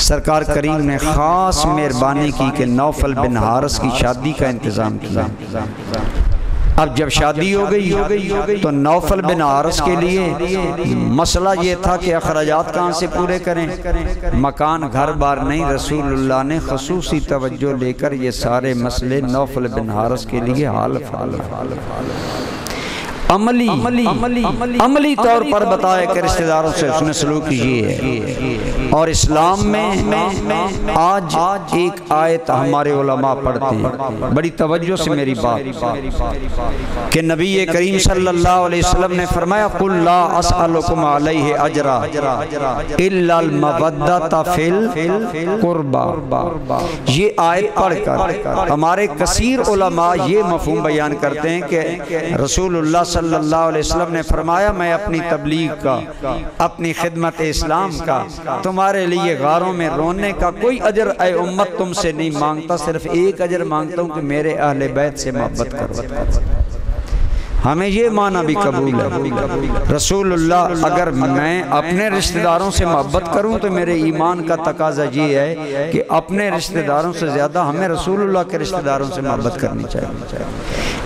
S1: سرکار کریم نے خاص مہربانی کی کہ نوفل بن حارث کی شادی کا انتظام کیا۔ اب جب شادی ہو گئی تو نوفل بن حارث کے لیے مسئلہ یہ تھا کہ اخراجات کہاں سے پورے کریں، مکان گھر بار نہیں، رسول اللہ نے خصوصی توجہ لے کر یہ سارے مسئلے نوفل بن حارث کے لیے حل۔ عملی طور پر بتایا کہ رشتہ داروں سے حسن سلوک یہ ہے۔ اور اسلام میں آج ایک آیت ہمارے علماء پڑھتے ہیں، بڑی توجہ سے میری بات، کہ نبی کریم صلی اللہ علیہ وسلم نے فرمایا قُلْ لَا أَسْأَلُكُمْ عَلَيْهِ أَجْرًا إِلَّا الْمَوَدَّةَ فِي الْقُرْبَى۔ یہ آیت پڑھ کر ہمارے کثیر علماء یہ مفہوم بیان کرتے ہیں کہ رسول اللہ صلی اللہ علیہ وسلم نے فرمایا میں اپنی تبلیغ کا، اپنی خدمت اسلام کا، تمہارے لیے غاروں میں رونے کا کوئی اجر اے امت تم سے نہیں مانگتا، صرف ایک اجر مانگتا ہوں کہ میرے اہل بیت سے محبت کرو۔ ہمیں یہ معنی بھی قبول ہے، رسول اللہ اگر میں اپنے رشتہ داروں سے محبت کروں تو میرے ایمان کا تقاضا یہ ہے کہ اپنے رشتہ داروں سے زیادہ ہمیں رسول اللہ کے رشتہ داروں سے محبت کرنی چاہیے۔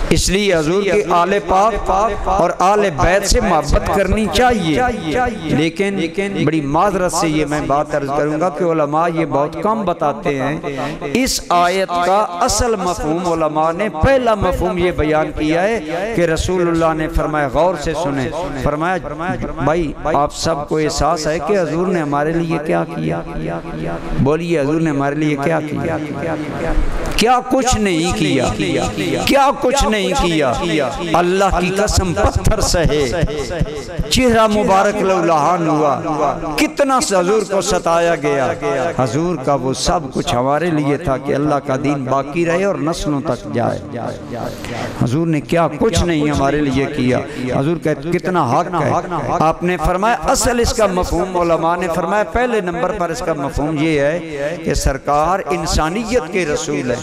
S1: اس لیے حضور کے آل پاک اور آل بیت سے محبت کرنی چاہیے، لیکن بڑی معذرت سے یہ میں بات عرض کروں گا کہ علماء یہ بہت کم بتاتے ہیں۔ اس آیت کا اصل مفہوم علماء نے پہلا مفہوم یہ بیان کیا ہے کہ رسول اللہ نے فرمایا، غور سے سنیں، فرمایا بھائی آپ سب کو احساس ہے کہ حضور نے ہمارے لیے کیا کیا؟ بولیے حضور نے ہمارے لیے کیا کیا؟ کیا کچھ نہیں کیا، کیا کچھ نہیں کیا۔ اللہ کی قسم پتھر سہے، چہرہ مبارک لہان ہوا، کتنا حضور کو ستایا گیا، حضور کا وہ سب کچھ ہمارے لیے تھا کہ اللہ کا دین باقی رہے اور نسلوں تک جائے۔ حضور نے کیا کچھ نہیں ہمارے لیے کیا، حضور کا کتنا حق ہے۔ آپ نے فرمایا اصل اس کا مفہوم، علماء نے فرمایا پہلے نمبر پر اس کا مفہوم یہ ہے کہ سرکار انسانیت کے رسول ہے،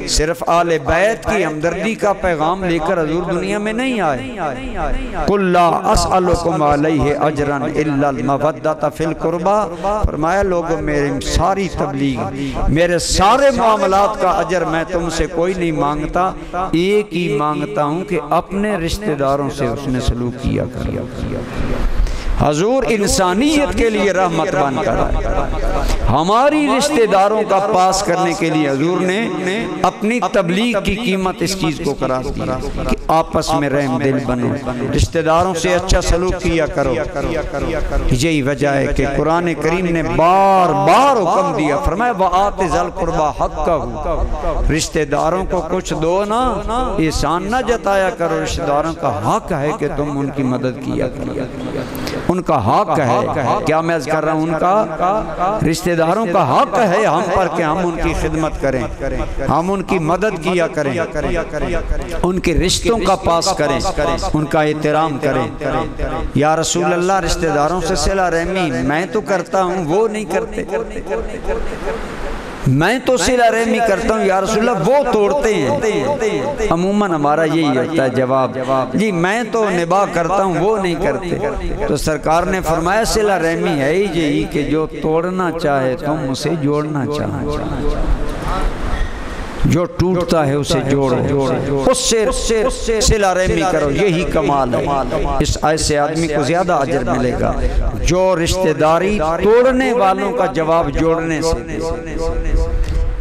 S1: صرف آل بیت کی ہمدردی کا پیغام لے کر حضور دنیا میں نہیں آئے۔ قُلْ لَا أَسْأَلُكُمْ عَلَيْهِ أَجْرًا إِلَّا الْمَوَدَّةَ فِي الْقُرْبَى۔ فرمایا لوگوں میرے ساری تبلیغ، میرے سارے معاملات کا اجر میں تم سے کوئی نہیں مانگتا، ایک ہی مانگتا ہوں کہ اپنے رشتہ داروں سے اس نے سلوک کیا کریا۔ حضور انسانیت کے لیے رحمت بن کر ہماری رشتہ داروں کا پاس کرنے کے لیے حضور نے اپنی تبلیغ کی قیمت اس چیز کو قرار دیا کہ آپس میں رحم دل بنو، رشتہ داروں سے اچھا سلوک کیا کرو۔ یہی وجہ ہے کہ قرآن کریم نے بار بار حکم دیا، فرمایا وَآتِ ذَا الْقُرْبَى حَقَّهُ، رشتہ داروں کو کچھ دو نا، احسان نہ جتایا کرو، رشتہ داروں کا حق ہے کہ تم ان کی مدد کیا کرو، ان کا حق ہے۔ کیا میں عرض کر رہا ہوں، ان کا رشتہ داروں کا حق ہے ہم پر کہ ہم ان کی خدمت کریں، ہم ان کی مدد کیا کریں، ان کے رشتوں کا پاس کریں، ان کا احترام کریں۔ یا رسول اللہ رشتہ داروں سے صلہ رحمی میں تو کرتا ہوں، وہ نہیں کرتے، میں تو صلہ رحمی کرتا ہوں یا رسول اللہ وہ توڑتے ہیں۔ عموماً ہمارا یہی ہوتا ہے جواب، جی میں تو نباہ کرتا ہوں وہ نہیں کرتے۔ تو سرکار نے فرمایا صلہ رحمی ہے یہی کہ جو توڑنا چاہے تم اسے جوڑنا چاہو، جو ٹوٹتا ہے اسے جوڑو، اس سے صلہ رحمی کرو، یہی کمال ہے۔ اس ایسے آدمی کو زیادہ اجر ملے گا جو رشتہ داری توڑنے والوں کا جواب جوڑنے سے دے۔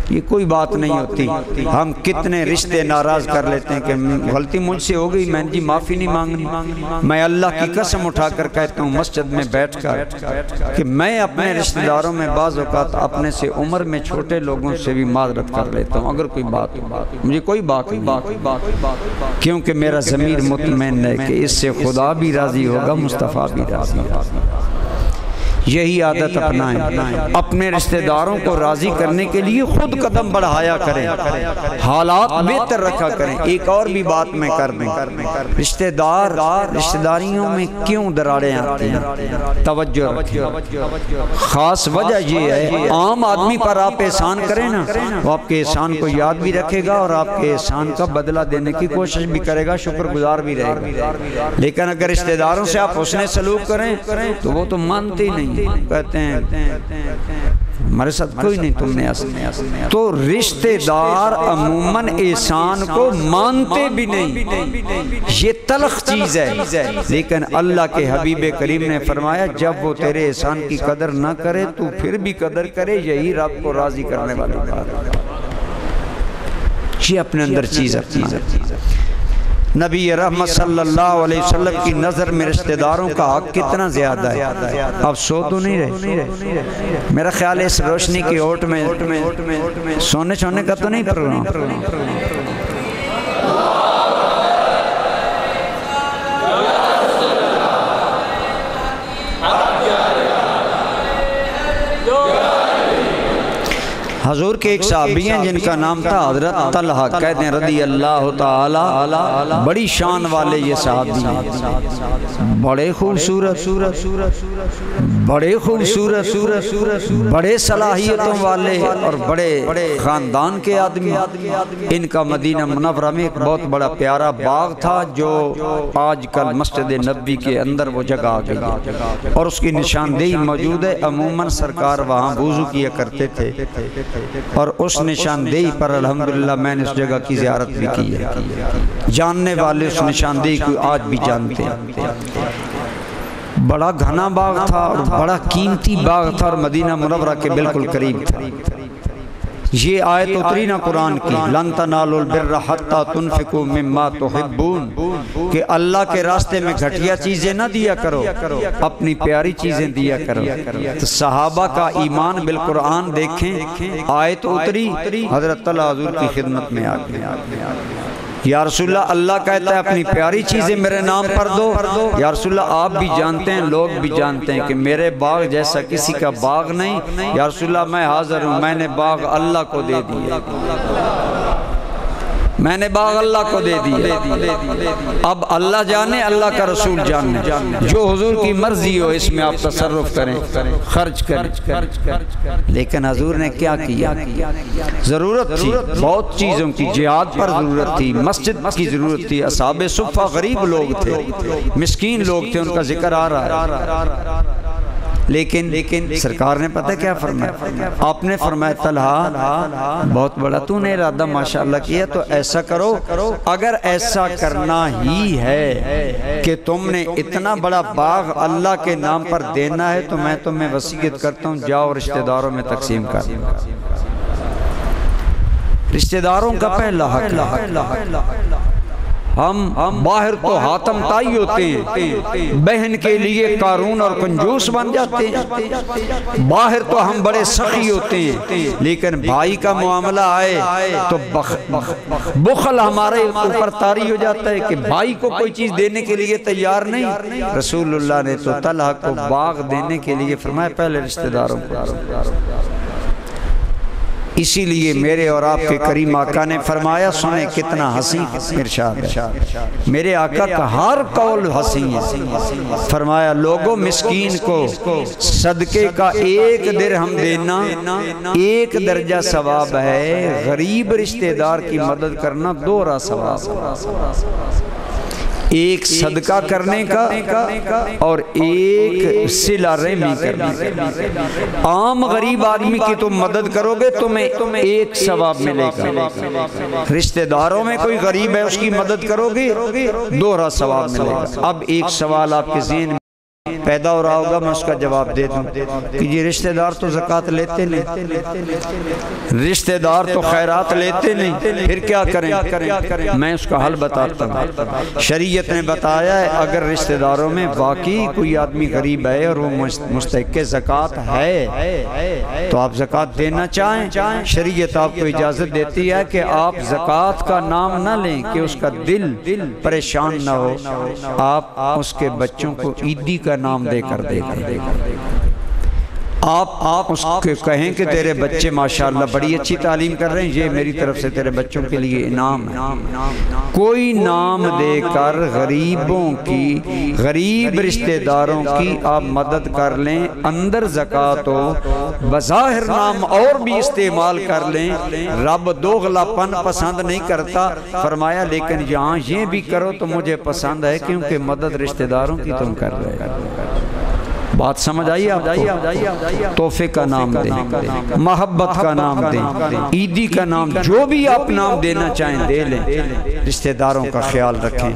S1: یہ کوئی بات نہیں ہوتی، ہم کتنے رشتے ناراض کر لیتے ہیں کہ غلطی مجھ سے ہو گئی، میں نے جی معافی نہیں مانگنی۔ میں اللہ کی قسم اٹھا کر کہتا ہوں مسجد میں بیٹھ کر کہ میں اپنے رشتہ داروں میں بعض اوقات اپنے سے عمر میں چھوٹے لوگوں سے بھی معذرت کر لیتا ہوں اگر کوئی بات مجھے کوئی بات نہیں، کیونکہ میرا ضمیر مطمئن ہے کہ اس سے خدا بھی راضی ہوگا، مصطفیٰ بھی راضی ہوگا۔ یہی عادت اپنائیں، اپنے رشتہ داروں کو راضی کرنے کے لیے خود قدم بڑھایا کریں، حالات بہتر رکھا کریں۔ ایک اور بھی بات میں کر دیں، رشتہ داریوں میں کیوں دراڑیں آتی ہیں، توجہ رکھیں۔ خاص وجہ یہ ہے عام آدمی پر آپ احسان کریں نا، وہ آپ کے احسان کو یاد بھی رکھے گا اور آپ کے احسان کا بدلہ دینے کی کوشش بھی کرے گا، شکر گزار بھی رہے گا۔ لیکن اگر رشتہ داروں سے آپ حسن سلوک کریں تو وہ تو مانتے ہی نہیں، کہتے ہیں ہمارے ساتھ کوئی نہیں، تم نے تو رشتہ دار عموماً احسان کو مانتے بھی نہیں، یہ تلخ چیز ہے۔ لیکن اللہ کے حبیب کریم نے فرمایا جب وہ تیرے احسان کی قدر نہ کرے تو پھر بھی قدر کرے، یہی رب کو راضی کرنے والی بات ہے۔ یہ اپنے اندر چیز اپنا نبی رحمت صلی اللہ علیہ وسلم کی نظر میں رشتہ داروں کا حق کتنا زیادہ ہے. اب سو تو نہیں رہے؟ میرا خیال ہے اس روشنی کی اوٹ میں سونے چھونے کا تو نہیں پروگرام. حضور کے ایک صحابی ہیں جن کا نام تھا حضرت طلحہ کہتے ہیں رضی اللہ تعالی. بڑی شان والے یہ صحابی ہیں، بڑے خوبصورت، بڑے صلاحیتوں والے اور بڑے خاندان کے آدمی. ان کا مدینہ منورہ میں ایک بہت بڑا پیارا باغ تھا جو آج کل مسجد نبوی کے اندر وہ جگہ آ گئی اور اس کی نشاندہی موجود ہے. عموماً سرکار وہاں وضو کیا کرتے تھے اور اس نشاندہی پر الحمدللہ میں نے اس جگہ کی زیارت بھی کی ہے. جاننے والے اس نشاندہی کو آج بھی جانتے ہیں. بڑا گھنا باغ تھا اور بڑا قیمتی باغ تھا اور مدینہ منورہ کے بالکل قریب تھا. یہ آیت اتری نا قرآن کی لن تنالوا البر حتی تنفقوا مما تحبون کہ اللہ کے راستے میں گھٹیا چیزیں نہ دیا کرو، اپنی پیاری چیزیں دیا کرو. تو صحابہ کا ایمان بالقرآن دیکھیں، آیت اتری، حضرت طلحہ حضور کی خدمت میں آ گئے. یا رسول اللہ، اللہ کہتا ہے اپنی پیاری چیزیں میرے نام پر دو. یا رسول اللہ آپ بھی جانتے ہیں، لوگ بھی جانتے ہیں کہ میرے باغ جیسا کسی کا باغ نہیں. یا رسول اللہ میں حاضر ہوں، میں نے باغ اللہ کو دے دیا، میں نے باغ اللہ کو دے دیا. اب اللہ جانے، اللہ کا رسول جانے، جو حضور کی مرضی ہو اس میں آپ تصرف کریں، خرچ کریں. لیکن حضور نے کیا کیا؟ ضرورت تھی بہت چیزوں کی، جہاد پر ضرورت تھی، مسجد کی ضرورت تھی. اصحاب صفہ غریب لوگ تھے، مسکین لوگ تھے، ان کا ذکر آ رہا ہے. لیکن سرکار نے پتہ کیا فرمایا؟ آپ نے فرمایا طلحہ بہت بڑا تو نے ارادہ ماشاءاللہ کیا، تو ایسا کرو، اگر ایسا کرنا ہی ہے کہ تم نے اتنا بڑا باغ اللہ کے نام پر دینا ہے تو میں تمہیں وصیت کرتا ہوں جاؤ رشتہ داروں میں تقسیم کر. رشتہ داروں کا پہلا حق. ہم باہر تو حاتم تائی ہوتے ہیں، بہن کے لیے قارون اور کنجوس بن جاتے ہیں. باہر تو ہم بڑے سخی ہوتے ہیں، لیکن بھائی کا معاملہ آئے تو بخل ہمارے اوپر طاری ہو جاتا ہے کہ بھائی کو کوئی چیز دینے کے لیے تیار نہیں. رسول اللہ نے تو طلحہ کو باغ دینے کے لیے فرمایا پہلے رشتہ داروں کو. اسی لیے میرے اور آپ کے کریم آقا نے فرمایا، سنیں کتنا حسین ارشاد ہے. میرے آقا کا ہر قول حسین ہے. فرمایا لوگوں مسکین کو صدقے کا 1 درہم دینا 1 درجہ ثواب ہے، غریب رشتہ دار کی مدد کرنا 2 ثواب. ایک صدقہ کرنے کا اور ایک صلہ رحمی کرنے کا. عام غریب آدمی کی تم مدد کرو گے تمہیں 1 ثواب ملے گا. رشتہ داروں میں کوئی غریب ہے اس کی مدد کرو گے 2 ثواب ملے گا. اب ایک سوال آپ کے ذہن میں پیدا ہو رہا ہوگا، میں اس کا جواب دے دوں کہ یہ رشتہ دار تو زکوٰۃ لیتے نہیں، رشتہ دار تو خیرات لیتے نہیں، پھر کیا کریں؟ میں اس کا حل بتاتا ہوں. شریعت نے بتایا ہے اگر رشتہ داروں میں واقعی کوئی آدمی غریب ہے اور وہ مستحق زکوٰۃ ہے تو آپ زکوٰۃ دینا چاہیں، شریعت آپ کو اجازت دیتی ہے کہ آپ زکوٰۃ کا نام نہ لیں کہ اس کا دل پریشان نہ ہو. آپ اس کے بچوں کو عیدی کا نام دے کر دے آپ اس کو کہیں کہ تیرے بچے ماشاءاللہ بڑی اچھی تعلیم کر رہے ہیں، یہ میری طرف سے تیرے بچوں کے لیے انعام ہے. کوئی نام دے کر غریبوں کی، غریب رشتہ داروں کی آپ مدد کر لیں، اندر زکوٰۃ ہو، بظاہر نام اور بھی استعمال کر لیں. رب دوغلا پن پسند نہیں کرتا. فرمایا لیکن یہاں یہ بھی کرو تو مجھے پسند ہے کیونکہ مدد رشتہ داروں کی تم کر رہے ہیں. بات سمجھ آئی آپ کو؟ تحفے کا نام دیں، محبت کا نام دیں، عیدی کا نام، جو بھی آپ نام دینا چاہیں دے لیں. رشتہ داروں کا خیال رکھیں۔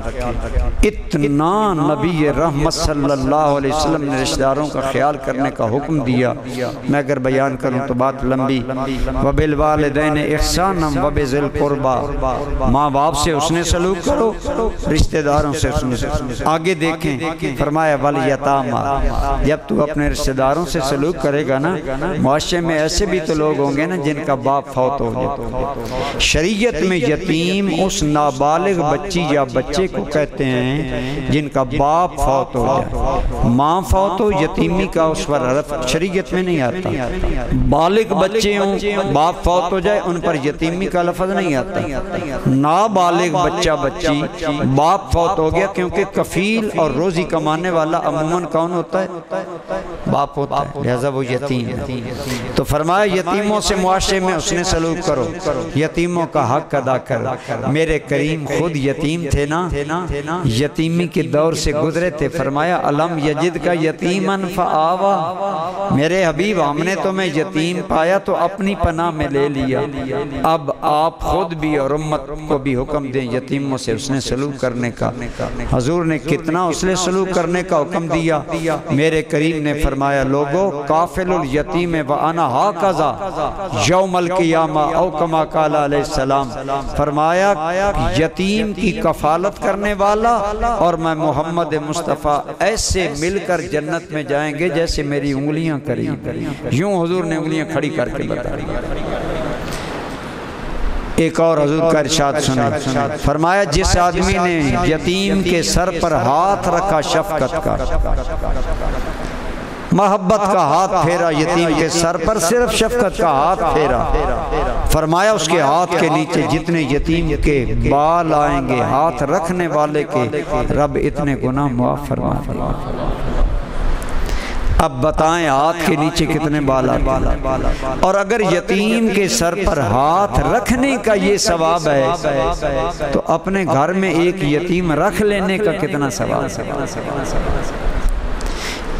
S1: اتنا نبی رحمت صلی اللہ علیہ وسلم نے رشتہ داروں کا خیال کرنے کا حکم دیا، میں اگر بیان کروں تو بات لمبی۔ وَبِالْوَالِدَيْنِ اِحْسَانًا وَبِذِي الْقُرْبَى، ماں باپ سے حسن سلوک کرو، رشتہ داروں سے حسن سلوک۔ آگے دیکھیں فرمایا وَالْيَتَامَى، جب تو اپنے رشتہ داروں سے سلوک کرے گا نا، معاشرے میں ایسے بھی تو لوگ ہوں گے نا جن کا باپ فوت ہو جائے۔ شریعت میں یتیم اس نابالغ بچی یا بچے کو کہتے ہیں جن کا باپ فوت ہو جائے۔ ماں فوت ہو، یتیمی کا اس پر عرف شریعت میں نہیں آتا۔ بالغ بچے ہوں، باپ فوت ہو جائے، ان پر یتیمی کا لفظ نہیں آتا۔ نابالغ بچہ بچی باپ فوت ہو گیا، کیونکہ کفیل اور روزی کمانے والا عموماً کون ہوتا ہے؟ باپ ہوتا ہے، لہذا وہ یتیم ہے۔ تو فرمایا یتیموں سے معاشرے میں حسن سلوک کرو، یتیموں کا حق ادا کرو۔ میرے کریم خود یتیم تھے نا، یتیمی کے دور سے گزرے تھے۔ فرمایا الم یجد کا یتیمن فآوا، میرے حبیب ہم نے تمہیں یتیم پایا تو اپنی پناہ میں لے لیا۔ اب آپ خود بھی اور امت کو بھی حکم دیں یتیموں سے حسن سلوک کرنے کا۔ حضور نے کتنا حسن سلوک کرنے کا حکم دیا۔ میرے کریم نے فرمایا لوگو کافل الیتیم وانا ہاکذا یوم القیامہ او کما قال علیہ السلام، فرمایا یتیم کی کفالت کرنے والا اور میں محمد مصطفیٰ ایسے مل کر جنت میں جائیں گے جیسے میری انگلیاں قریب، یوں حضور نے انگلیاں کھڑی کر کے بتایا۔ ایک اور حضور کا ارشاد سنیں، فرمایا جس آدمی نے یتیم کے سر پر ہاتھ رکھا شفقت کا، محبت کا ہاتھ پھیرا یتیم کے سر پر، صرف شفقت کا ہاتھ پھیرا، فرمایا اس کے ہاتھ کے نیچے جتنے یتیم کے بال آئیں گے ہاتھ رکھنے والے کے، رب اتنے گناہ معاف فرما دے۔ اب بتائیں ہاتھ کے نیچے کتنے بال آتے ہیں؟ اور اگر یتیم کے سر پر ہاتھ رکھنے کا یہ ثواب ہے تو اپنے گھر میں ایک یتیم رکھ لینے کا کتنا ثواب ہے؟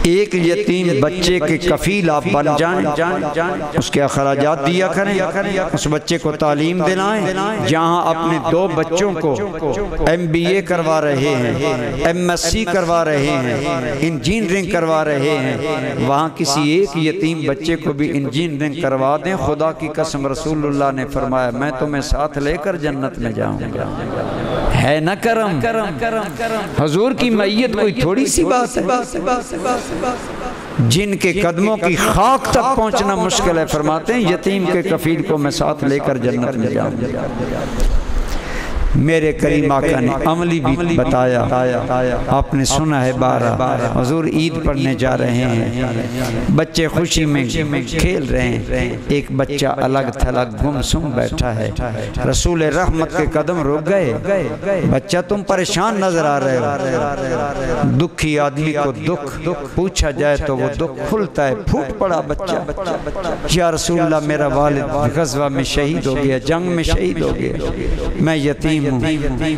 S1: ایک یتیم بچے کے کفیل آپ بن جائیں، اس کے اخراجات دیا کریں، اس بچے کو تعلیم دلائیں۔ جہاں اپنے 2 بچوں کو MBA کروا رہے ہیں، MSc کروا رہے ہیں، انجینئرنگ کروا رہے ہیں، وہاں کسی ایک یتیم بچے کو بھی انجینئرنگ کروا دیں، خدا کی قسم رسول اللہ نے فرمایا میں تمہیں ساتھ لے کر جنت میں جاؤں گا۔ ہے نا کرم؟ حضور کی معیت کوئی تھوڑی سی بات ہے؟ جن کے قدموں کی خاک تک پہنچنا مشکل ہے، فرماتے ہیں یتیم کے کفیل کو میں ساتھ لے کر جنت میں جاؤں گا۔ میرے کریم آقا نے عملی بھی بتایا، آپ نے سنا ہے بارہ، حضور عید پڑھنے جا رہے ہیں، بچے خوشی میں کھیل رہے ہیں، ایک بچہ الگ تھلگ گمسم بیٹھا ہے، رسول رحمت کے قدم رک گئے، بچہ تم پریشان نظر آ رہے ہو۔ دکھی آدمی کو دکھ پوچھا جائے تو وہ دکھ کھلتا ہے، پھوٹ پڑا بچہ، یا رسول اللہ میرا والد غزوہ میں شہید ہو گیا، جنگ میں شہید ہو گیا، میں یتیم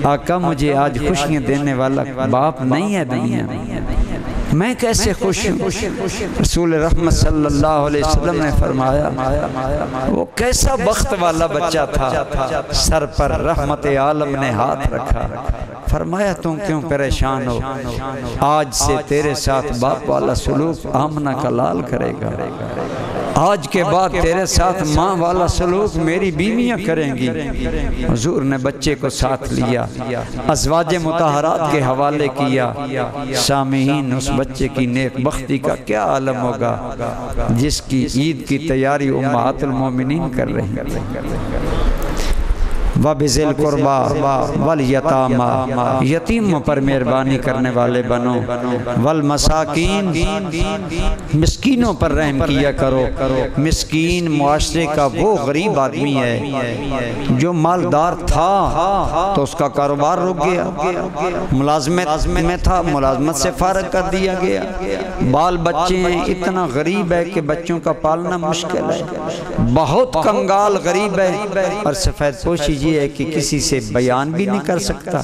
S1: آقا مجھے آج خوشیاں دینے والا باپ نہیں ہے دنیا میں، میں کیسے خوش ہوں؟ رسول رحمت صلی اللہ علیہ وسلم نے فرمایا وہ کیسا بخت والا بچہ تھا، سر پر رحمت عالم نے ہاتھ رکھا، فرمایا تم کیوں پریشان ہو، آج سے تیرے ساتھ باپ والا سلوک آمنہ کا لال کرے گا، آج کے بعد تیرے ساتھ ماں والا سلوک میری بیویاں کریں گی۔ حضور نے بچے کو ساتھ لیا، ازواج مطہرات کے حوالے کیا۔ سامعین اس بچے کی نیک بختی کا کیا عالم ہوگا جس کی عید کی تیاری امہات المومنین کر رہی ہیں۔ وَبِذِي الْقُرْبَى وَالْيَتَامَى، یتیموں پر مہربانی کرنے والے بنو، وَالْمَسَاكِينَ، مسکینوں پر رحم کیا کرو۔ مسکین معاشرے کا وہ غریب آدمی ہے جو مالدار تھا تو اس کا کاروبار رک گیا، ملازمت میں تھا ملازمت سے فارغ کر دیا گیا، بال بچے ہیں اتنا غریب ہے کہ بچوں کا پالنا مشکل ہے، بہت کنگال غریب ہے، اور سفید پوشی یہ ہے کہ کسی سے بیان بھی نہیں کر سکتا،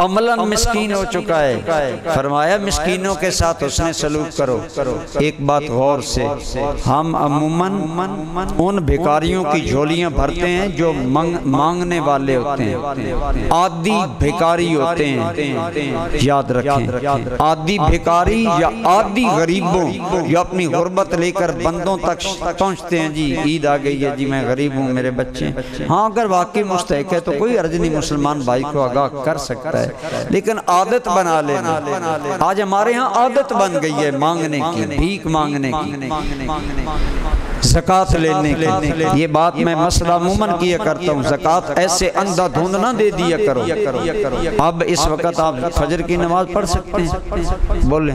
S1: عملاً مسکین ہو چکا ہے۔ فرمایا مسکینوں کے ساتھ حسن سلوک کرو۔ ایک بات غور سے، ہم عموماً ان بھکاریوں کی جھولیاں بھرتے ہیں جو مانگنے والے ہوتے ہیں، عادی بھکاری ہوتے ہیں۔ یاد رکھیں، عادی بھکاری یا عادی غریبوں جو اپنی غربت لے کر بندوں تک پہنچتے ہیں، جی عید آ گئی ہے، جی میں غریب ہوں، میرے بچے ہیں۔ ہاں اگر واقعی مستحق ہے تو کوئی عرض نہیں، مسلمان بھائی کو آگاہ کر سکتا ہے، لیکن عادت بنا لینا۔ آج ہمارے ہاں عادت بن گئی ہے مانگنے کی، بھیک مانگنے کی، زکوٰۃ لینے کی۔ یہ بات میں مسئلہ عموماً کیا کرتا ہوں، زکوٰۃ ایسے اندھا دھند نہ دے دیا کرو۔ اب اس وقت آپ فجر کی نماز پڑھ سکتے ہیں، بولیں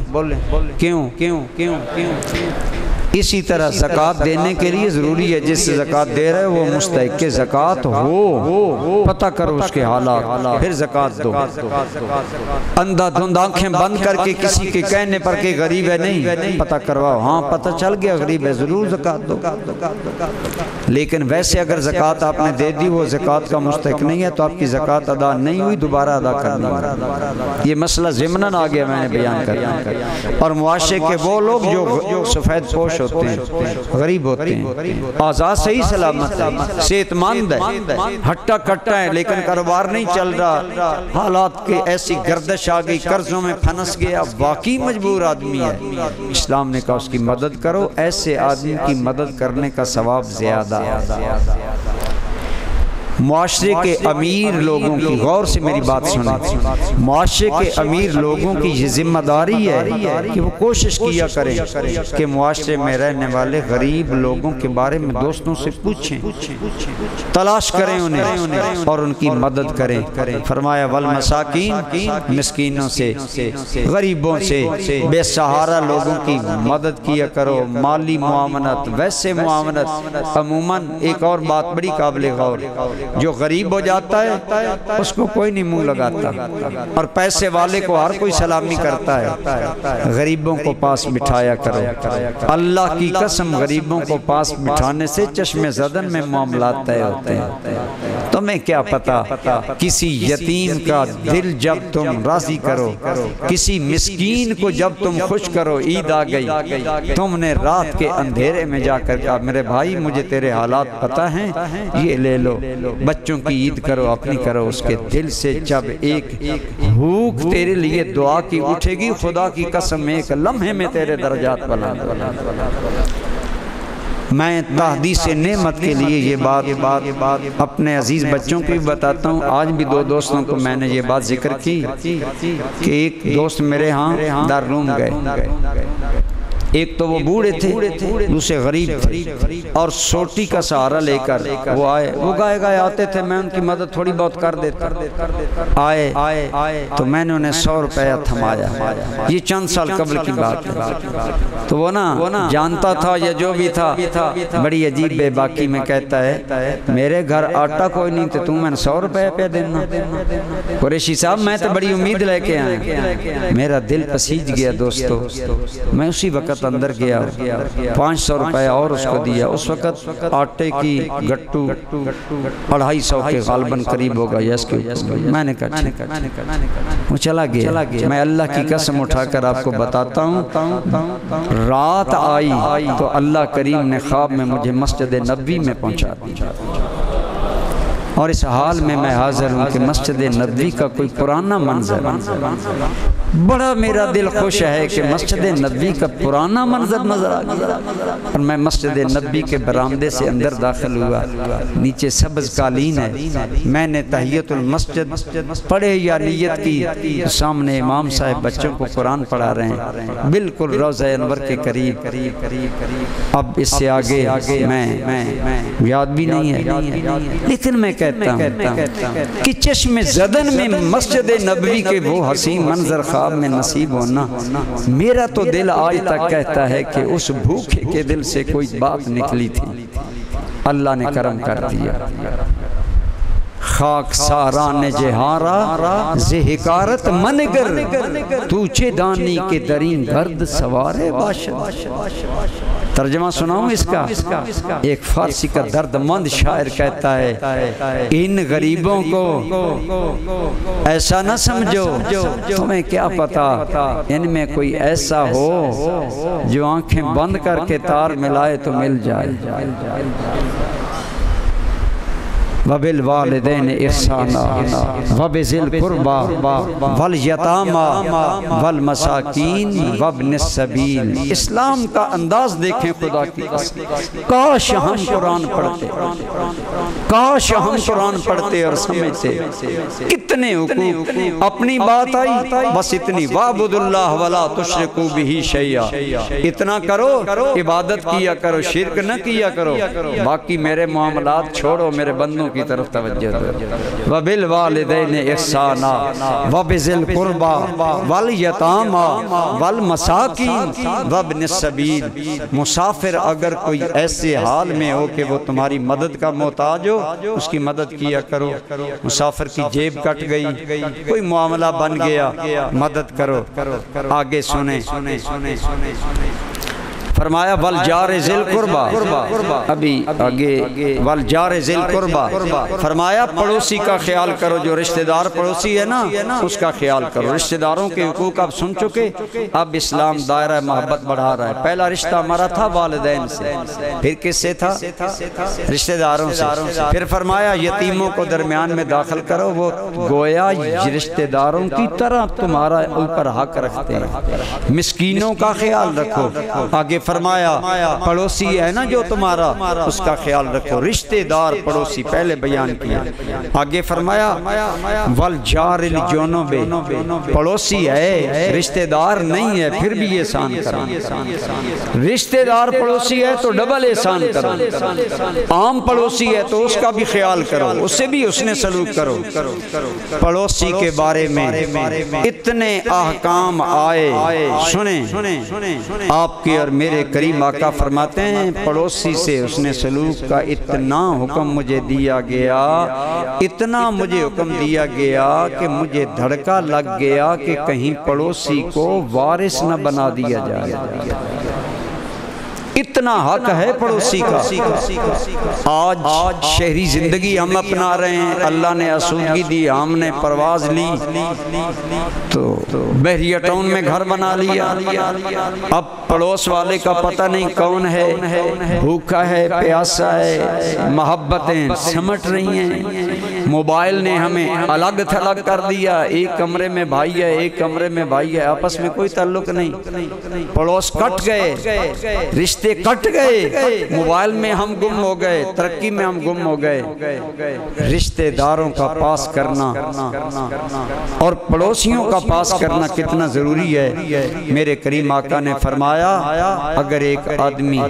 S1: کیوں؟ اسی طرح زکوٰۃ دینے کے لیے ضروری ہے جس سے زکوٰۃ دے رہے وہ مستحق زکوٰۃ ہو، پتہ کرو اس کے حالات، پھر زکوٰۃ دو۔ اندھا دھند آنکھیں بند کر کے کسی کے کہنے پر کہ غریب ہے نہیں، پتہ کرواؤ، ہاں پتہ چل گیا غریب ہے، ضرور زکوٰۃ دو۔ لیکن ویسے اگر زکوٰۃ آپ نے دے دی، وہ زکوٰۃ کا مستحق نہیں ہے تو آپ کی زکوٰۃ ادا نہیں ہوئی، دوبارہ ادا کرنی ہے۔ یہ مسئلہ ضمناً آ گیا، میں نے بیان کرنا۔ اور معاشرے کے وہ لوگ جو سفید پوش ہوتے ہیں، غریب ہوتے ہیں، آزاد صحیح سلامت ہے، صحت مند ہے، ہٹا کٹا ہے، لیکن کاروبار نہیں چل رہا، حالات کی ایسی گردش آ گئی، قرضوں میں پھنس گیا، واقعی مجبور آدمی ہے، اسلام نے کہا اس کی مدد کرو۔ ایسے آدمی کی مدد کرنے کا ثواب زیادہ ہے۔ معاشرے کے امیر لوگوں کی، غور سے میری بات سنیں، معاشرے کے امیر لوگوں کی یہ ذمہ داری ہے کہ وہ کوشش کیا کریں کہ معاشرے میں رہنے والے غریب لوگوں کے بارے میں دوستوں سے پوچھیں، تلاش کریں انہیں اور ان کی مدد کریں۔ فرمایا والمساکین، مسکینوں سے، غریبوں سے، بے سہارا لوگوں کی مدد کیا کرو۔ مالی معاونت، ویسے معاونت عموماً، ایک اور بات بڑی قابل غور، جو غریب ہو جاتا ہے اس کو کوئی نہیں منہ لگاتا، اور پیسے والے کو ہر کوئی سلامی کرتا ہے۔ غریبوں کو پاس بٹھایا کرو، اللہ کی قسم غریبوں کو پاس بٹھانے سے چشم زدن میں معاملات طے ہوتے ہیں۔ تمہیں کیا پتا، کسی یتیم کا دل جب تم راضی کرو، کسی مسکین کو جب تم خوش کرو، عید آ گئی، تم نے رات کے اندھیرے میں جا کر کہا میرے بھائی مجھے تیرے حالات پتہ ہیں، یہ لے لو، بچوں کی عید کرو، اپنی کرو، اس کے دل سے جب ایک بھوک تیرے لیے دعا کی اٹھے گی، خدا کی قسم ایک لمحے میں تیرے درجات بلند۔ میں تحدیث نعمت کے لیے یہ بات اپنے عزیز بچوں کی بتاتا ہوں۔ آج بھی دو دوستوں کو میں نے یہ بات ذکر کی کہ ایک دوست میرے ہاں دارالعلوم گئے، ایک تو وہ بوڑھے تھے، دوسرے غریب تھے، اور سوٹی کا سہارا لے کر وہ آئے، وہ گائے آتے تھے، میں ان کی مدد تھوڑی بہت کر دیتا۔ آئے تو میں نے انہیں 100 روپیہ تھمایا، یہ چند سال قبل کی بات ہے۔ تو وہ نا جانتا تھا یا جو بھی تھا، بڑی عجیب بے باکی میں کہتا ہے میرے گھر آٹا کوئی نہیں تو تم میں 100 روپیہ پہ دینا۔ قریشی صاحب میں تو بڑی امید لے کے آئے، میرا دل پسیج گیا دوستو۔ میں اسی وقت اندر گیا، 500 روپے اور اس کو دیا۔ اس وقت آٹے کی گٹو 250 کے غالباً قریب ہوگا، یس کے میں نے کہا وہ چلا گیا۔ میں اللہ کی قسم اٹھا کر آپ کو بتاتا ہوں، رات آئی تو اللہ کریم نے خواب میں مجھے مسجد نبوی میں پہنچا دیا، اور اس حال میں میں حاضر ہوں کہ مسجد نبوی کا کوئی پرانا منظر، بڑا میرا دل خوش ہے کہ مسجد نبوی کا پرانا منظر نظر آ گیا۔ اور میں مسجد نبوی کے برآمدے سے اندر داخل ہوا، نیچے سبز قالین ہے، میں نے تحیت المسجد پڑھے یا نیت کی، سامنے امام صاحب بچوں کو قرآن پڑھا رہے ہیں، بالکل روضہ انور کے قریب۔ اب اس سے آگے میں یاد بھی نہیں ہے، لیکن میں کہتا ہوں کہ چشم زدن میں مسجد نبوی کے وہ حسین منظر خواب میں نصیب ہونا، میرا تو دل آج تک کہتا ہے کہ اس بھوکے کے دل سے کوئی بات نکلی تھی، اللہ نے کرم کر دیا۔ خاک ساران جہارا ز حکارت منگر، تو چے دانی کے درین گرد سوارے باشد۔ ترجمہ سناؤں اس کا؟ ایک فارسی کا درد مند شاعر کہتا ہے ان غریبوں کو ایسا نہ سمجھو، تمہیں کیا پتا ان میں کوئی ایسا ہو جو آنکھیں بند کر کے تار ملائے تو مل جائے۔ وَبِالْوَالِدَيْنِ إِحْسَانًا وَبِذِي الْقُرْبَى وَالْيَتَامَى وَالْمَسَاكِينِ وَابْنِ السَّبِيلِ۔ اسلام کا انداز دیکھیں خدا کی قسم، کاش ہم قرآن پڑھتے، کاش ہم قرآن پڑھتے اور سمجھتے۔ کتنے حقوق، اپنی بات آئی بس اتنی، وَاعْبُدُوا اللَّهَ وَلَا تُشْرِكُوا بِهِ شَيْئًا، اتنا کرو، عبادت کیا کرو، شرک نہ کیا کرو، باقی میرے معاملات چھوڑو، میرے بندوں کی طرف توجہ دو۔ وَبِالْوَالِدَيْنِ إِحْسَانًا وَبِذِي الْقُرْبَى وَالْيَتَامَى وَالْمَسَاكِينِ وَابْنِ السَّبِيلِ۔ مسافر اگر کوئی ایسے حال میں ہو کہ وہ تمہاری مدد کا محتاج ہو، اس کی مدد کیا کرو۔ مسافر کی جیب کٹ گئی، کوئی معاملہ بن گیا، مدد کرو۔ آگے سنیں، فرمایا وَالْجَارِ ذِي الْقُرْبَى، ابھی آگے وَالْجَارِ ذِي الْقُرْبَى، فرمایا پڑوسی کا خیال کرو، جو رشتہ دار پڑوسی ہے نا اس کا خیال کرو۔ رشتہ داروں کے حقوق آپ سن چکے، اب اسلام دائرہ محبت بڑھا رہا ہے۔ پہلا رشتہ ہمارا تھا والدین سے، پھر کس سے تھا؟ رشتہ داروں سے۔ پھر فرمایا یتیموں کو درمیان میں داخل کرو، وہ گویا رشتہ داروں کی طرح تمہارا اوپر حق رکھتے ہیں۔ مسکینوں کا خیال رکھو۔ آگے فرمایا پڑوسی ہے نا جو تمہارا، اس کا خیال رکھو۔ رشتہ دار پڑوسی پہلے بیان کیا۔ آگے فرمایا وَالْجَارِ الْجُنُبِ، پڑوسی ہے رشتہ دار نہیں ہے پھر بھی احسان کرو۔ رشتہ دار پڑوسی ہے تو ڈبل احسان کرو، عام پڑوسی ہے تو اس کا بھی خیال کرو، اس سے بھی اس نے سلوک کرو۔ پڑوسی کے بارے میں اتنے احکام آئے، سنیں آپ کی اور میرے کریم آقا فرماتے ہیں پڑوسی سے اس نے سلوک کا اتنا حکم مجھے دیا گیا، اتنا مجھے حکم دیا گیا کہ مجھے دھڑکا لگ گیا کہ کہیں پڑوسی کو وارث نہ بنا دیا جائے۔ اتنا حق ہے پڑوسی کا۔ آج شہری زندگی ہم اپنا رہے ہیں، اللہ نے آسودگی دی، ہم نے پرواز لی تو بحریہ ٹاؤن میں گھر بنا لیا۔ اب پڑوس والے کا پتہ نہیں کون ہے، بھوکا ہے، پیاسا ہے، محبتیں سمٹ رہی ہیں۔ موبائل نے ہمیں الگ تھلگ کر دیا، ایک کمرے میں بھائی ہے، ایک کمرے میں بھائی ہے، آپس میں کوئی تعلق نہیں۔ پڑوس کٹ گئے، رشتے کٹ گئے، موبائل میں ہم گم ہو گئے، ترقی میں ہم گم ہو گئے۔ رشتہ داروں کا پاس کرنا اور پڑوسیوں کا پاس کرنا کتنا ضروری ہے۔ میرے کریم آقا نے فرمایا اگر ایک آدمی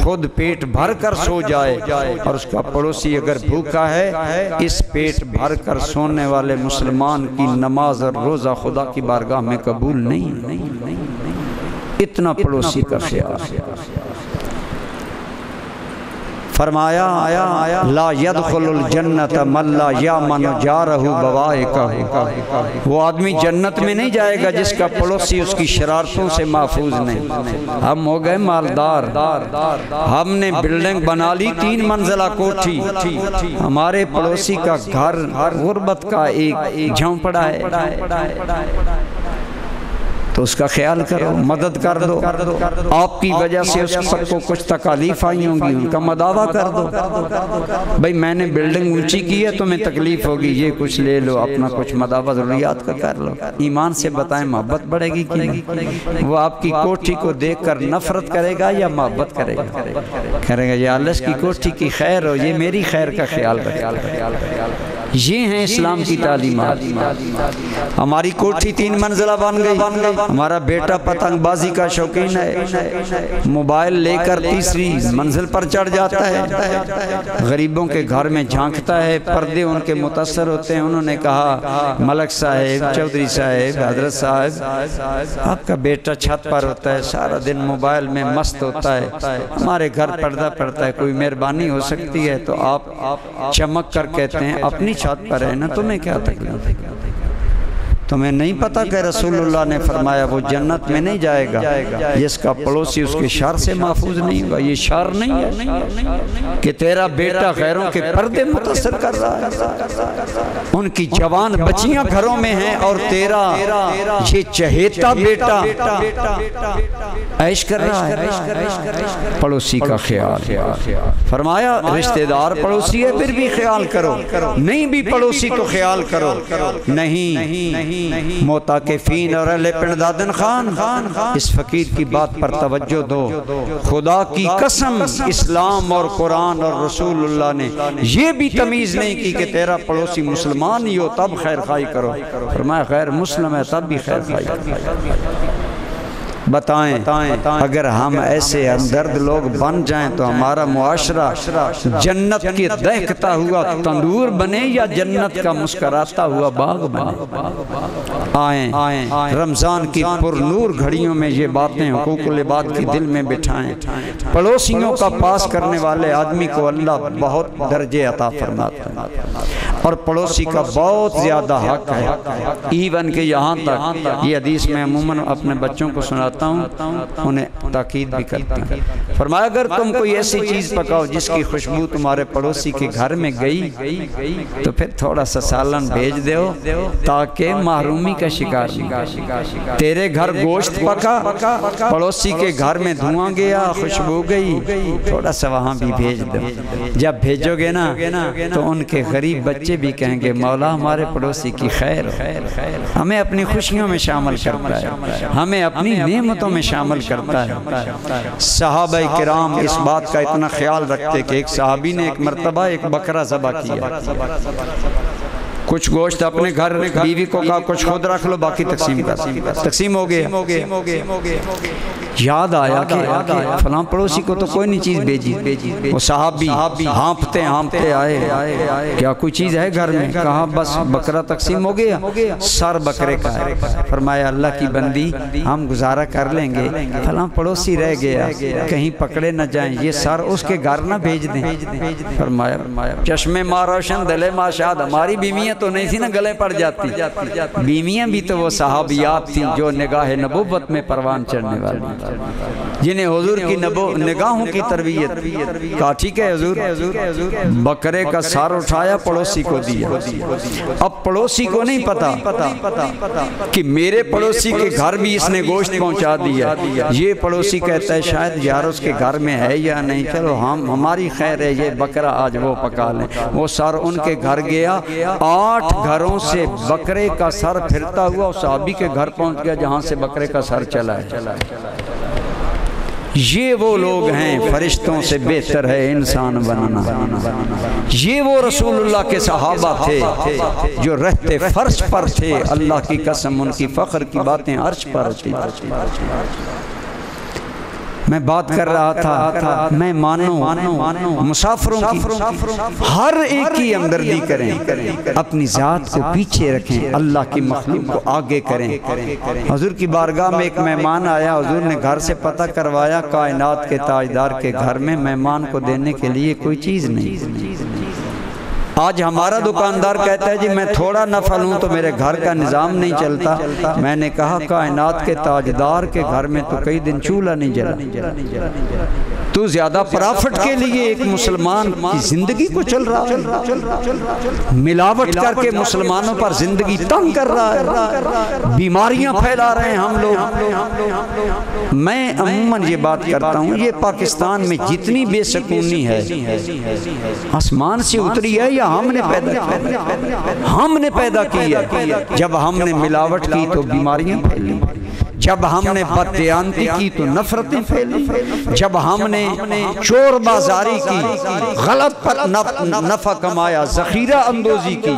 S1: خود پیٹ بھر کر سو جائے اور اس کا پڑوسی اگر بھوکا ہے، اس پیٹ بھر کر سونے والے مسلمان کی نماز اور روزہ خدا کی بارگاہ میں قبول نہیں۔ اتنا پڑوسی کا خیال۔ فرمایا لا يدخل الجنت من لا یامن جارہ بوائقہ، وہ آدمی جنت میں نہیں جائے گا جس کا پڑوسی اس کی شرارتوں سے محفوظ نہیں۔ ہم ہو گئے مالدار، ہم نے بلڈنگ بنا لی 3 منزلہ کوٹھی، ہمارے پڑوسی کا گھر غربت کا ایک جھونپڑا ہے، تو اس کا خیال کرو، مدد کر دو۔ آپ کی وجہ سے اس کو کچھ تکالیف آئی ہوں گی، ان کا مداوع کر دو۔ بھئی میں نے بلڈنگ اونچی کی ہے تمہیں تکلیف ہوگی، یہ کچھ لے لو، اپنا کچھ مداوع ضروریات کا کر لو۔ ایمان سے بتائیں محبت بڑھے گی کہ نہیں؟ وہ آپ کی کوٹھی کو دیکھ کر نفرت کرے گا یا محبت کرے گا؟ کرے گا یا اللہ اس کی کوٹھی کی خیر ہو، یہ میری خیر کا خیال رکھے۔ یہ ہیں اسلام کی تعلیمات۔ ہماری کوٹھی 3 منزلہ بن گئی، ہمارا بیٹا پتنگ بازی کا شوقین ہے، موبائل لے کر 3ری منزل پر چڑھ جاتا ہے، غریبوں کے گھر میں جھانکتا ہے، پردے ان کے متاثر ہوتے ہیں۔ انہوں نے کہا ملک صاحب، چودھری صاحب، حضرت صاحب، آپ کا بیٹا چھت پر ہوتا ہے، سارا دن موبائل میں مست ہوتا ہے، ہمارے گھر پردہ پڑتا ہے، کوئی مہربانی ہو سکتی ہے؟ تو آپ چمک کر کہتے ہیں اپنی چھت پر ہے نا، تمہیں کیا تکلیف؟ تمہیں نہیں پتا کہ رسول اللہ نے فرمایا وہ جنت میں نہیں جائے گا جس کا پڑوسی اس کے شر سے محفوظ نہیں ہوگا۔ یہ شر نہیں ہے کہ تیرا بیٹا غیروں کے پردے متاثر کر رہا ہے، ان کی جوان بچیاں گھروں میں ہیں اور تیرا یہ چہیتا بیٹا عیش کر رہا ہے۔ پڑوسی کا خیال فرمایا، رشتہ دار پڑوسی ہے پھر بھی خیال کرو، نہیں بھی پڑوسی تو خیال کرو۔ نہیں موتاکفین اور اہل پنڈادن خان، اس فقیر کی بات پر توجہ دو۔ خدا کی قسم اسلام اور قرآن اور رسول اللہ نے یہ بھی تمیز نہیں کی کہ تیرا پڑوسی مسلمان ہی ہو تب خیر خواہی کرو، فرمایا غیر مسلم ہے تب بھی خیر خواہی کرو۔ بتائیں اگر ہم ایسے ہمدرد لوگ بن جائیں تو ہمارا معاشرہ جنت کے دہکتا ہوا تندور بنے یا جنت کا مسکراتا ہوا باغ بنے۔ آئیں رمضان کی پر نور گھڑیوں میں یہ باتیں حقوق العباد کی دل میں بٹھائیں۔ پڑوسیوں کا پاس کرنے والے آدمی کو اللہ بہت درجے عطا فرماتا ہے اور پڑوسی کا بہت زیادہ حق ہے، ایون کہ یہاں تک یہ حدیث میں عموماً اپنے بچوں کو سناتا ہوں، انہیں تاکید بھی کرتا ہوں۔ فرمایا اگر تم کوئی ایسی چیز پکاؤ جس کی خوشبو تمہارے پڑوسی کے گھر میں گئی تو پھر تھوڑا سا سالن بھیج دیو تاکہ محرومی کا شکار نہیں۔ تیرے گھر گوشت پکا، پڑوسی کے گھر میں دھواں گیا، خوشبو گئی، تھوڑا سا وہاں بھی بھیج دو۔ جب بھیجو گے نا تو ان کے غریب بچے بھی کہیں گے مولا ہمارے پڑوسی کی خیر، ہمیں اپنی خوشیوں میں شامل کرتا ہے، ہمیں اپنی نعمتوں میں شامل کرتا ہے۔ صحابہ کرام اس بات کا اتنا خیال رکھتے کہ ایک صحابی نے ایک مرتبہ ایک بکرا ذبح کیا، کچھ گوشت اپنے گھر بیوی کو کہا کچھ خود رکھ لو باقی تقسیم ہو گیا۔ یاد آیا کہ فلاں پڑوسی کو تو کوئی نہیں چیز بھیجی، وہ صحابی ہانپتے آئے، کیا کوئی چیز ہے گھر میں؟ کہا بس بکرا تقسیم ہو گیا، سر بکرے کا ہے۔ فرمایا اللہ کی بندی ہم گزارا کر لیں گے، فلاں پڑوسی رہ گیا کہیں پکڑے نہ جائیں، یہ سر اس کے گھر نہ بھیج دیں۔ فرمایا چشمے ماں روشن دلے ماں شاد، ہماری بیویاں تو نہیں تھی نا گلے پڑ جاتی، بیویاں بھی تو وہ صحابیات تھیں جو نگاہ نبوت میں پروان چڑھنے والی، جنہیں حضور کی نگاہوں کی تربیت۔ کہا ٹھیک ہے حضور، بکرے کا سار اٹھایا پڑوسی کو دیا۔ اب پڑوسی کو نہیں پتا کہ میرے پڑوسی کے گھر بھی اس نے گوشت پہنچا دیا، یہ پڑوسی کہتا ہے شاید یار اس کے گھر میں ہے یا نہیں، چلو ہماری خیر ہے یہ بکرا آج وہ پکا لیں۔ وہ سر ان کے گھر گیا، 8 گھروں سے بکرے کا سر پھرتا ہوا اس صحابی کے گھر پہنچ گیا جہاں سے بکرے کا سر چلا ہے۔ یہ وہ لوگ ہیں، فرشتوں سے بہتر ہے انسان بننا۔ یہ وہ رسول اللہ کے صحابہ تھے جو رہتے فرش پر تھے، اللہ کی قسم ان کی فخر کی باتیں عرش پر تھی۔ میں بات کر رہا تھا میں مانو مسافروں کی ہر ایک کی ہمدردی کریں، اپنی ذات کو پیچھے رکھیں، اللہ کی مخلوق کو آگے کریں۔ حضور کی بارگاہ میں ایک مہمان آیا، حضور نے گھر سے پتہ کروایا کائنات کے تاجدار کے گھر میں مہمان کو دینے کے لیے کوئی چیز نہیں۔ آج ہمارا دکاندار کہتا ہے جی میں تھوڑا نفع لوں تو میرے گھر کا نظام نہیں چلتا۔ میں نے کہا کائنات کے تاجدار کے گھر میں تو کئی دن چولہا نہیں جلا، تو زیادہ پرافٹ کے لیے ایک مسلمان کی زندگی کو چل رہا ہے، ملاوٹ کر کے مسلمانوں پر زندگی تنگ کر رہا ہے، بیماریاں پھیلا رہے ہیں ہم لوگ۔ میں عموماً یہ بات کرتا ہوں، یہ پاکستان میں جتنی بے سکونی ہے آسمان سے اتری ہے یا ہم نے پیدا کی؟ ہم نے پیدا کی ہے۔ جب ہم نے ملاوٹ کی تو بیماریاں پھیلی، جب ہم نے بددیانتی کی تو نفرتیں پھیلی، جب ہم نے چور بازاری کی، غلط پر نفع کمایا، ذخیرہ اندوزی کی،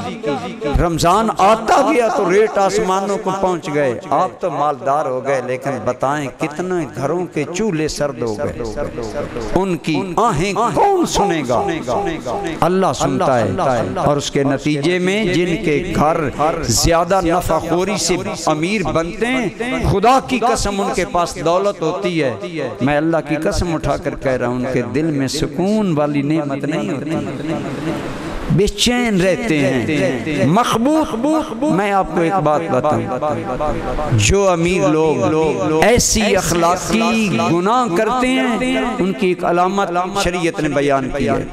S1: رمضان آتا گیا تو ریٹ آسمانوں کو پہنچ گئے۔ آپ تو مالدار ہو گئے لیکن بتائیں کتنے گھروں کے چولہے سرد ہو گئے، ان کی آہیں کون سنے گا؟ اللہ سنتا ہے۔ اور اس کے نتیجے میں جن کے گھر زیادہ نفع خوری سے امیر بنتے ہیں، خدا کی قسم ان کے پاس دولت ہوتی ہے، میں اللہ کی قسم اٹھا کر کہہ رہا ہوں ان کے دل میں سکون والی نعمت نہیں ہوتی۔ بے چین رہتے ہیں، مخبوط۔ میں آپ کو ایک بات بتاؤں، جو امیر لوگ ایسی اخلاقی گناہ کرتے ہیں ان کی ایک علامت شریعت نے بیان کی ہے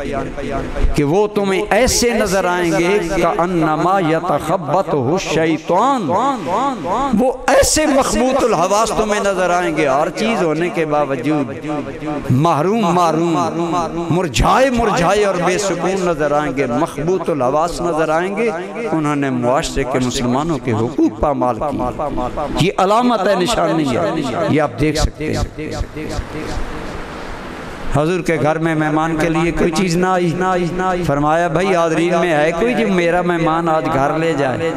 S1: کہ وہ تمہیں ایسے نظر آئیں گے کأنما یتخبطہ الشیطان، وہ ایسے مخبوط الحواس تمہیں نظر آئیں گے، ہر چیز ہونے کے باوجود محروم مرجھائے اور بے سکون نظر آئیں گے، مخبوط الحواس نظر آئیں گے۔ انہوں نے معاشرے کے مسلمانوں کے حقوق پامال کی، یہ علامت ہے، نشانی ہے، یہ آپ دیکھ سکتے ہیں۔ حضور کے گھر میں مہمان کے لیے کوئی چیز نہ آئی، فرمایا بھائی حاضرین میں ہے کوئی جو میرا مہمان آج گھر لے جائے؟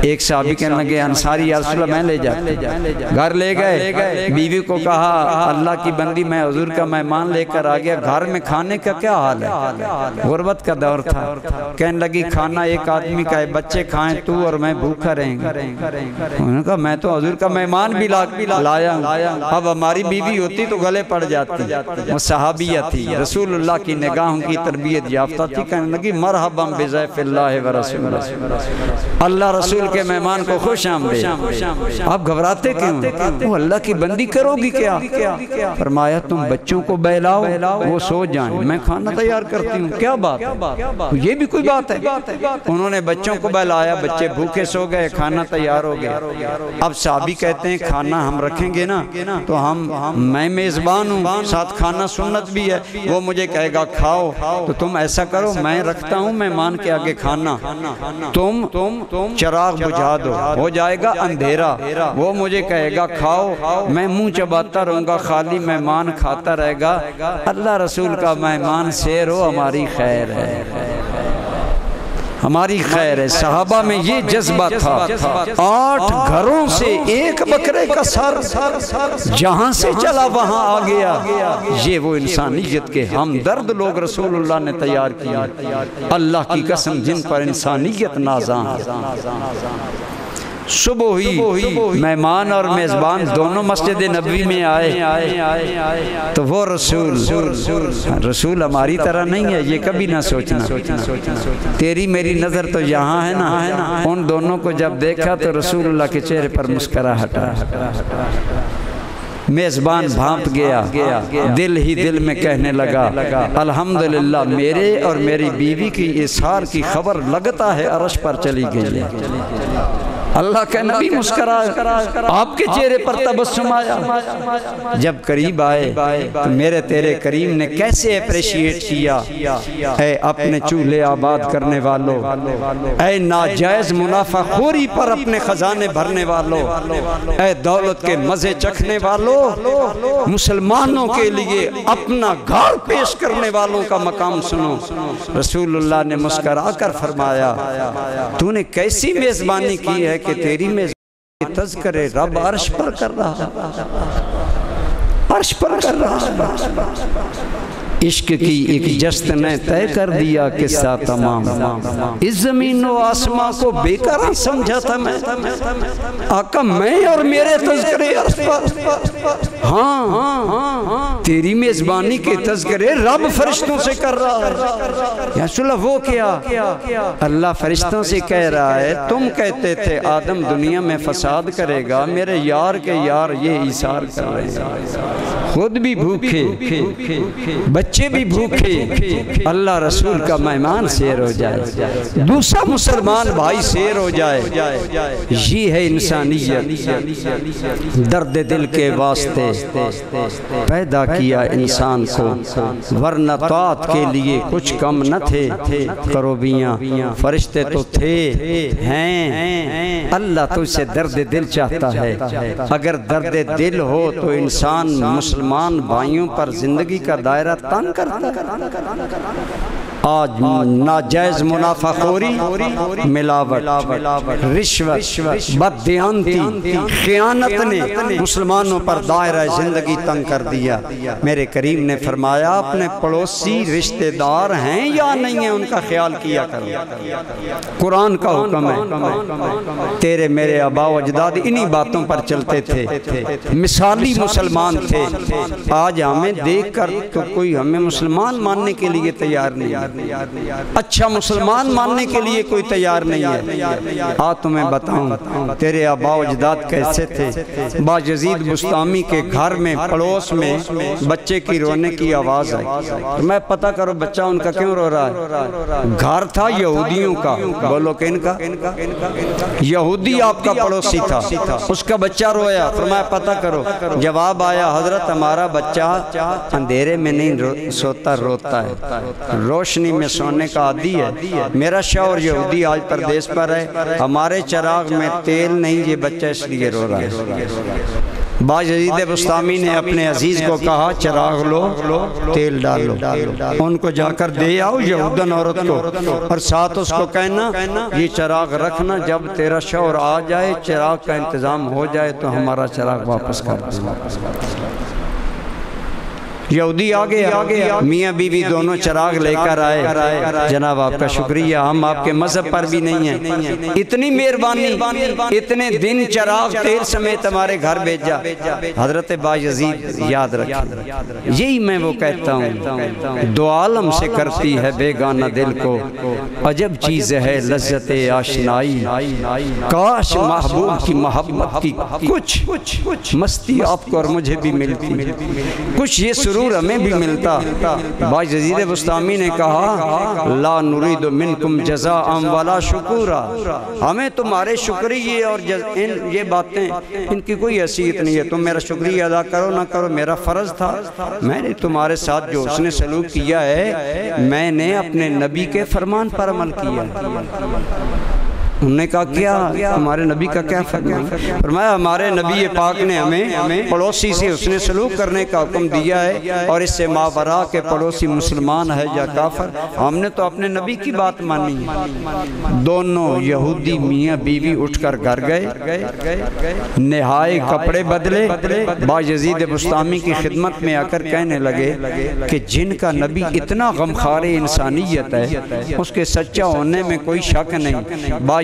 S1: ایک صحابی کہنے لگے انصاری یا رسول اللہ میں لے جاتا، گھر لے گئے، بیوی کو کہا اللہ کی بندی میں حضور کا مہمان لے کر آ گیا، گھر میں کھانے کا کیا حال ہے؟ غربت کا دور تھا، کہنے لگی کھانا ایک آدمی کا ہے، بچے کھائیں تو اور میں بھوکا رہیں گے۔ انہوں نے کہا میں تو حضور کا مہمان بھی لایا ہوں، اب ہماری بیوی ہوتی تو گلے پڑ جاتی، صحابیہ تھی، رسول اللہ کی نگاہوں کی تربیت یافتہ تھی، کہنے لگی مرحبا بضیف اللہ و رسول اللہ رسول کے مہمان کو خوش آمدید۔ آپ گھبراتے کیوں؟ وہ اللہ کی بندی کرو گی کیا؟ فرمایا تم بچوں کو بہلاؤ وہ سو جائیں، میں کھانا تیار کرتی ہوں۔ کیا بات ہے؟ یہ بھی کوئی بات ہے؟ انہوں نے بچوں کو بہلایا، بچے بھوکے سو گئے، کھانا تیار ہو گیا۔ اب صحابی کہتے ہیں کھانا ہم رکھیں گے نا تو میں میزبان ہوں، ساتھ کھانا سنت بھی ہے، وہ مجھے کہے گا کھاؤ، تو تم ایسا کرو میں رکھتا ہوں مہمان کے آگے کھانا، تم چراغ بجھا دو، ہو جائے گا اندھیرا، وہ مجھے کہے گا کھاؤ، میں منہ چباتا رہوں گا، خالی مہمان کھاتا رہے گا۔ اللہ رسول کا مہمان سیر ہو ہماری خیر ہے، ہماری خیر ہے۔ صحابہ میں یہ جذبہ تھا، 8 گھروں سے ایک بکرے کا سر جہاں سے چلا وہاں آ گیا۔ یہ وہ انسانیت کے ہمدرد لوگ رسول اللہ نے تیار کیا، اللہ کی قسم جن پر انسانیت نازاں ہے۔ صبح ہوئی، مہمان اور میزبان دونوں مسجد نبوی میں آئے تو وہ رسول ہماری طرح نہیں ہے، یہ کبھی نہ سوچنا، تیری میری نظر تو یہاں ہے نا۔ ان دونوں کو جب دیکھا تو رسول اللہ کے چہرے پر مسکراہٹ آئی۔ میزبان بھانپ گیا، دل ہی دل میں کہنے لگا الحمدللہ میرے اور میری بیوی کی اسحار کی خبر لگتا ہے عرش پر چلی گئی ہے۔ اللہ کا نبی مسکرائے، آپ کے چہرے پر تبسم آیا۔ جب قریب آئے تو میرے تیرے کریم نے کیسے اپریشیٹ کیا، اے اپنے چولہے آباد کرنے والوں، اے ناجائز منافع خوری پر اپنے خزانے بھرنے والوں، اے دولت کے مزے چکھنے والوں، مسلمانوں کے لیے اپنا گھر پیش کرنے والوں کا مقام سنو۔ رسول اللہ نے مسکرا کر فرمایا تو نے کیسی میزبانی کی ہے کہ تیری میزبانی تذکرے رب عرش پر کر رہا، عرش پر کر رہا۔ عشق کی ایک جست نے طے کر دیا قصہ تمام، اس زمین و آسمان کو بے قرار سمجھا تھا میں، آقا میں اور میرے تذکرے عرش پر، ہاں تیری میزبانی کے تذکرے رب فرشتوں سے کر رہا ہے۔ یا رسول اللہ وہ کیا؟ اللہ فرشتوں سے کہہ رہا ہے تم کہتے تھے آدم دنیا میں فساد کرے گا، میرے یار کے یار یہ ایثار کر رہے ہیں، خود بھی بھوکے بچے بھی بھوکے، اللہ رسول کا مہمان سیر ہو جائے، دوسرا مسلمان بھائی سیر ہو جائے۔ یہ ہے انسانیت، درد دل کے واسطے پیدا کیا انسان کو، ورنہ طاعت کے لیے کچھ کم نہ تھے کروبیاں، فرشتے تو تھے ہیں، اللہ تو اسے درد دل چاہتا ہے۔ اگر درد دل ہو تو انسان مسلمان بھائیوں پر زندگی کا دائرہ تنگ کرتا ہے۔ آج ناجائز منافع خوری، ملاوٹ، رشوت، بددیانتی، خیانت نے مسلمانوں پر دائرہ زندگی تنگ کر دیا۔ میرے کریم نے فرمایا اپنے پڑوسی رشتہ دار ہیں یا نہیں ہیں ان کا خیال کیا کرو، قرآن کا حکم ہے۔ تیرے میرے آبا و اجداد انہی باتوں پر چلتے تھے، مثالی مسلمان تھے۔ آج ہمیں دیکھ کر تو کوئی ہمیں مسلمان ماننے کے لیے تیار نہیں ہے۔ اچھا مسلمان ماننے کے لیے کوئی تیار نہیں ہے۔ تمہیں بتاؤں تیرے آبا و اجداد کیسے تھے۔ باجزید بسطامی کے گھر میں پڑوس میں بچے کی رونے کی آواز آئی، میں پتہ کرو بچہ ان کا کیوں رو رہا ہے۔ گھر تھا یہودیوں کا، بولو کہ ان کا، یہودی آپ کا پڑوسی تھا، اس کا بچہ رویا، فرمایا پتہ کرو۔ جواب آیا حضرت ہمارا بچہ اندھیرے میں نہیں سوتا، روتا ہے، روشنی میں سونے کا عادی ہے۔ میرا شوہر یہودی آج پردیس پر ہے، ہمارے چراغ میں تیل نہیں، یہ بچہ اس لیے رو رہا ہے۔ باجزید بسطامی نے اپنے عزیز کو کہا چراغ لو، تیل ڈالو، ان کو جا کر دے آؤ یہودن عورت کو، اور ساتھ اس کو کہنا یہ چراغ رکھنا، جب تیرا شوہر آ جائے چراغ کا انتظام ہو جائے تو ہمارا چراغ واپس کر دیں۔ یہودی آگے میاں بیوی دونوں چراغ لے کر آئے۔ جناب آپ کا شکریہ، ہم آپ کے مذہب پر بھی نہیں ہیں، اتنی مہربانی، اتنے دن چراغ تیل سمیت ہمارے گھر بھیجا۔ حضرت باجزید یاد رکھیں، یہی میں وہ کہتا ہوں، دو عالم سے کرتی ہے بیگانہ دل کو، عجب چیز ہے لذت آشنائی، کاش محبوب کی محبت کی کچھ مستی آپ کو اور مجھے بھی ملتی، کچھ یہ سرور ہمیں بھی ملتا۔ باجزید بسطامی نے کہا لا نرید منکم جزاء ولا شکورا، ہمیں تمہارے شکریہ اور یہ باتیں ان کی کوئی حیثیت نہیں ہے، تم میرا شکریہ ادا کرو نہ کرو، میرا فرض تھا، میں نے تمہارے ساتھ جو اس نے سلوک کیا ہے میں نے اپنے نبی کے فرمان پر عمل کیا۔ انہوں نے کہا کیا ہمارے نبی کا کیا فرمان؟ فرمایا ہمارے نبی پاک نے ہمیں پڑوسی سے اس نے سلوک کرنے کا حکم دیا ہے، اور اس سے ماورا کے پڑوسی مسلمان ہے یا کافر، ہم نے تو اپنے نبی کی بات مانی ہے۔ دونوں یہودی میاں بیوی اٹھ کر گھر گئے، نہائے کپڑے بدلے، باجزید بسطامی کی خدمت میں آ کر کہنے لگے کہ جن کا نبی اتنا غمخوار انسانیت ہے اس کے سچا ہونے میں کوئی شک نہیں۔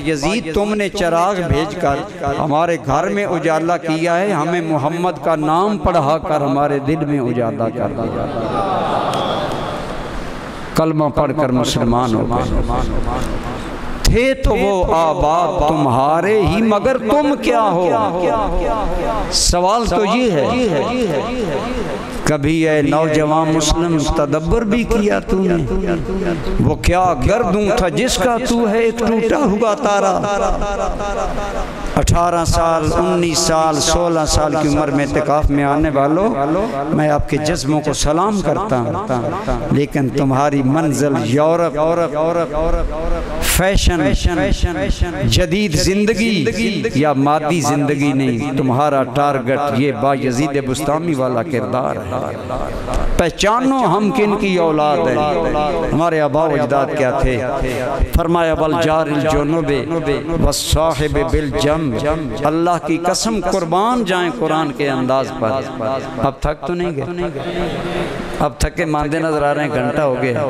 S1: یزید تم نے چراغ بھیج کر ہمارے گھر میں اجالا کیا ہے، ہمیں محمد کا نام پڑھا کر ہمارے دل میں اجالا کر دیا، کلمہ پڑھ کر مسلمان ہو گئے۔ تھے تو وہ آباد تمہارے ہی مگر تم کیا ہو؟ سوال تو یہ ہے کبھی اے نوجوان مسلم تدبر بھی کیا تو نے؟ وہ کیا گردوں تھا جس کا تو ہے ایک ٹوٹا ہوا تارا۔ 18 سال 19 سال 16 سال کی عمر میں اعتکاف میں آنے والوں، میں آپ کے جذبوں کو سلام کرتا ہوں، لیکن تمہاری منزل یورپ، فیشن، جدید زندگی یا مادی زندگی نہیں، تمہارا ٹارگٹ یہ باجزید بسطامی والا کردار ہے۔ پہچانو ہم کن کی اولاد ہیں، ہمارے آبا و اجداد کیا تھے۔ فرمایا والجار الجنوب والصاحب بالجنب، اللہ کی قسم قربان جائیں قرآن کے انداز پر۔ اب تھک تو نہیں گئے؟ اب تھکے ماندے نظر آ رہے ہیں، گھنٹہ ہو گیا،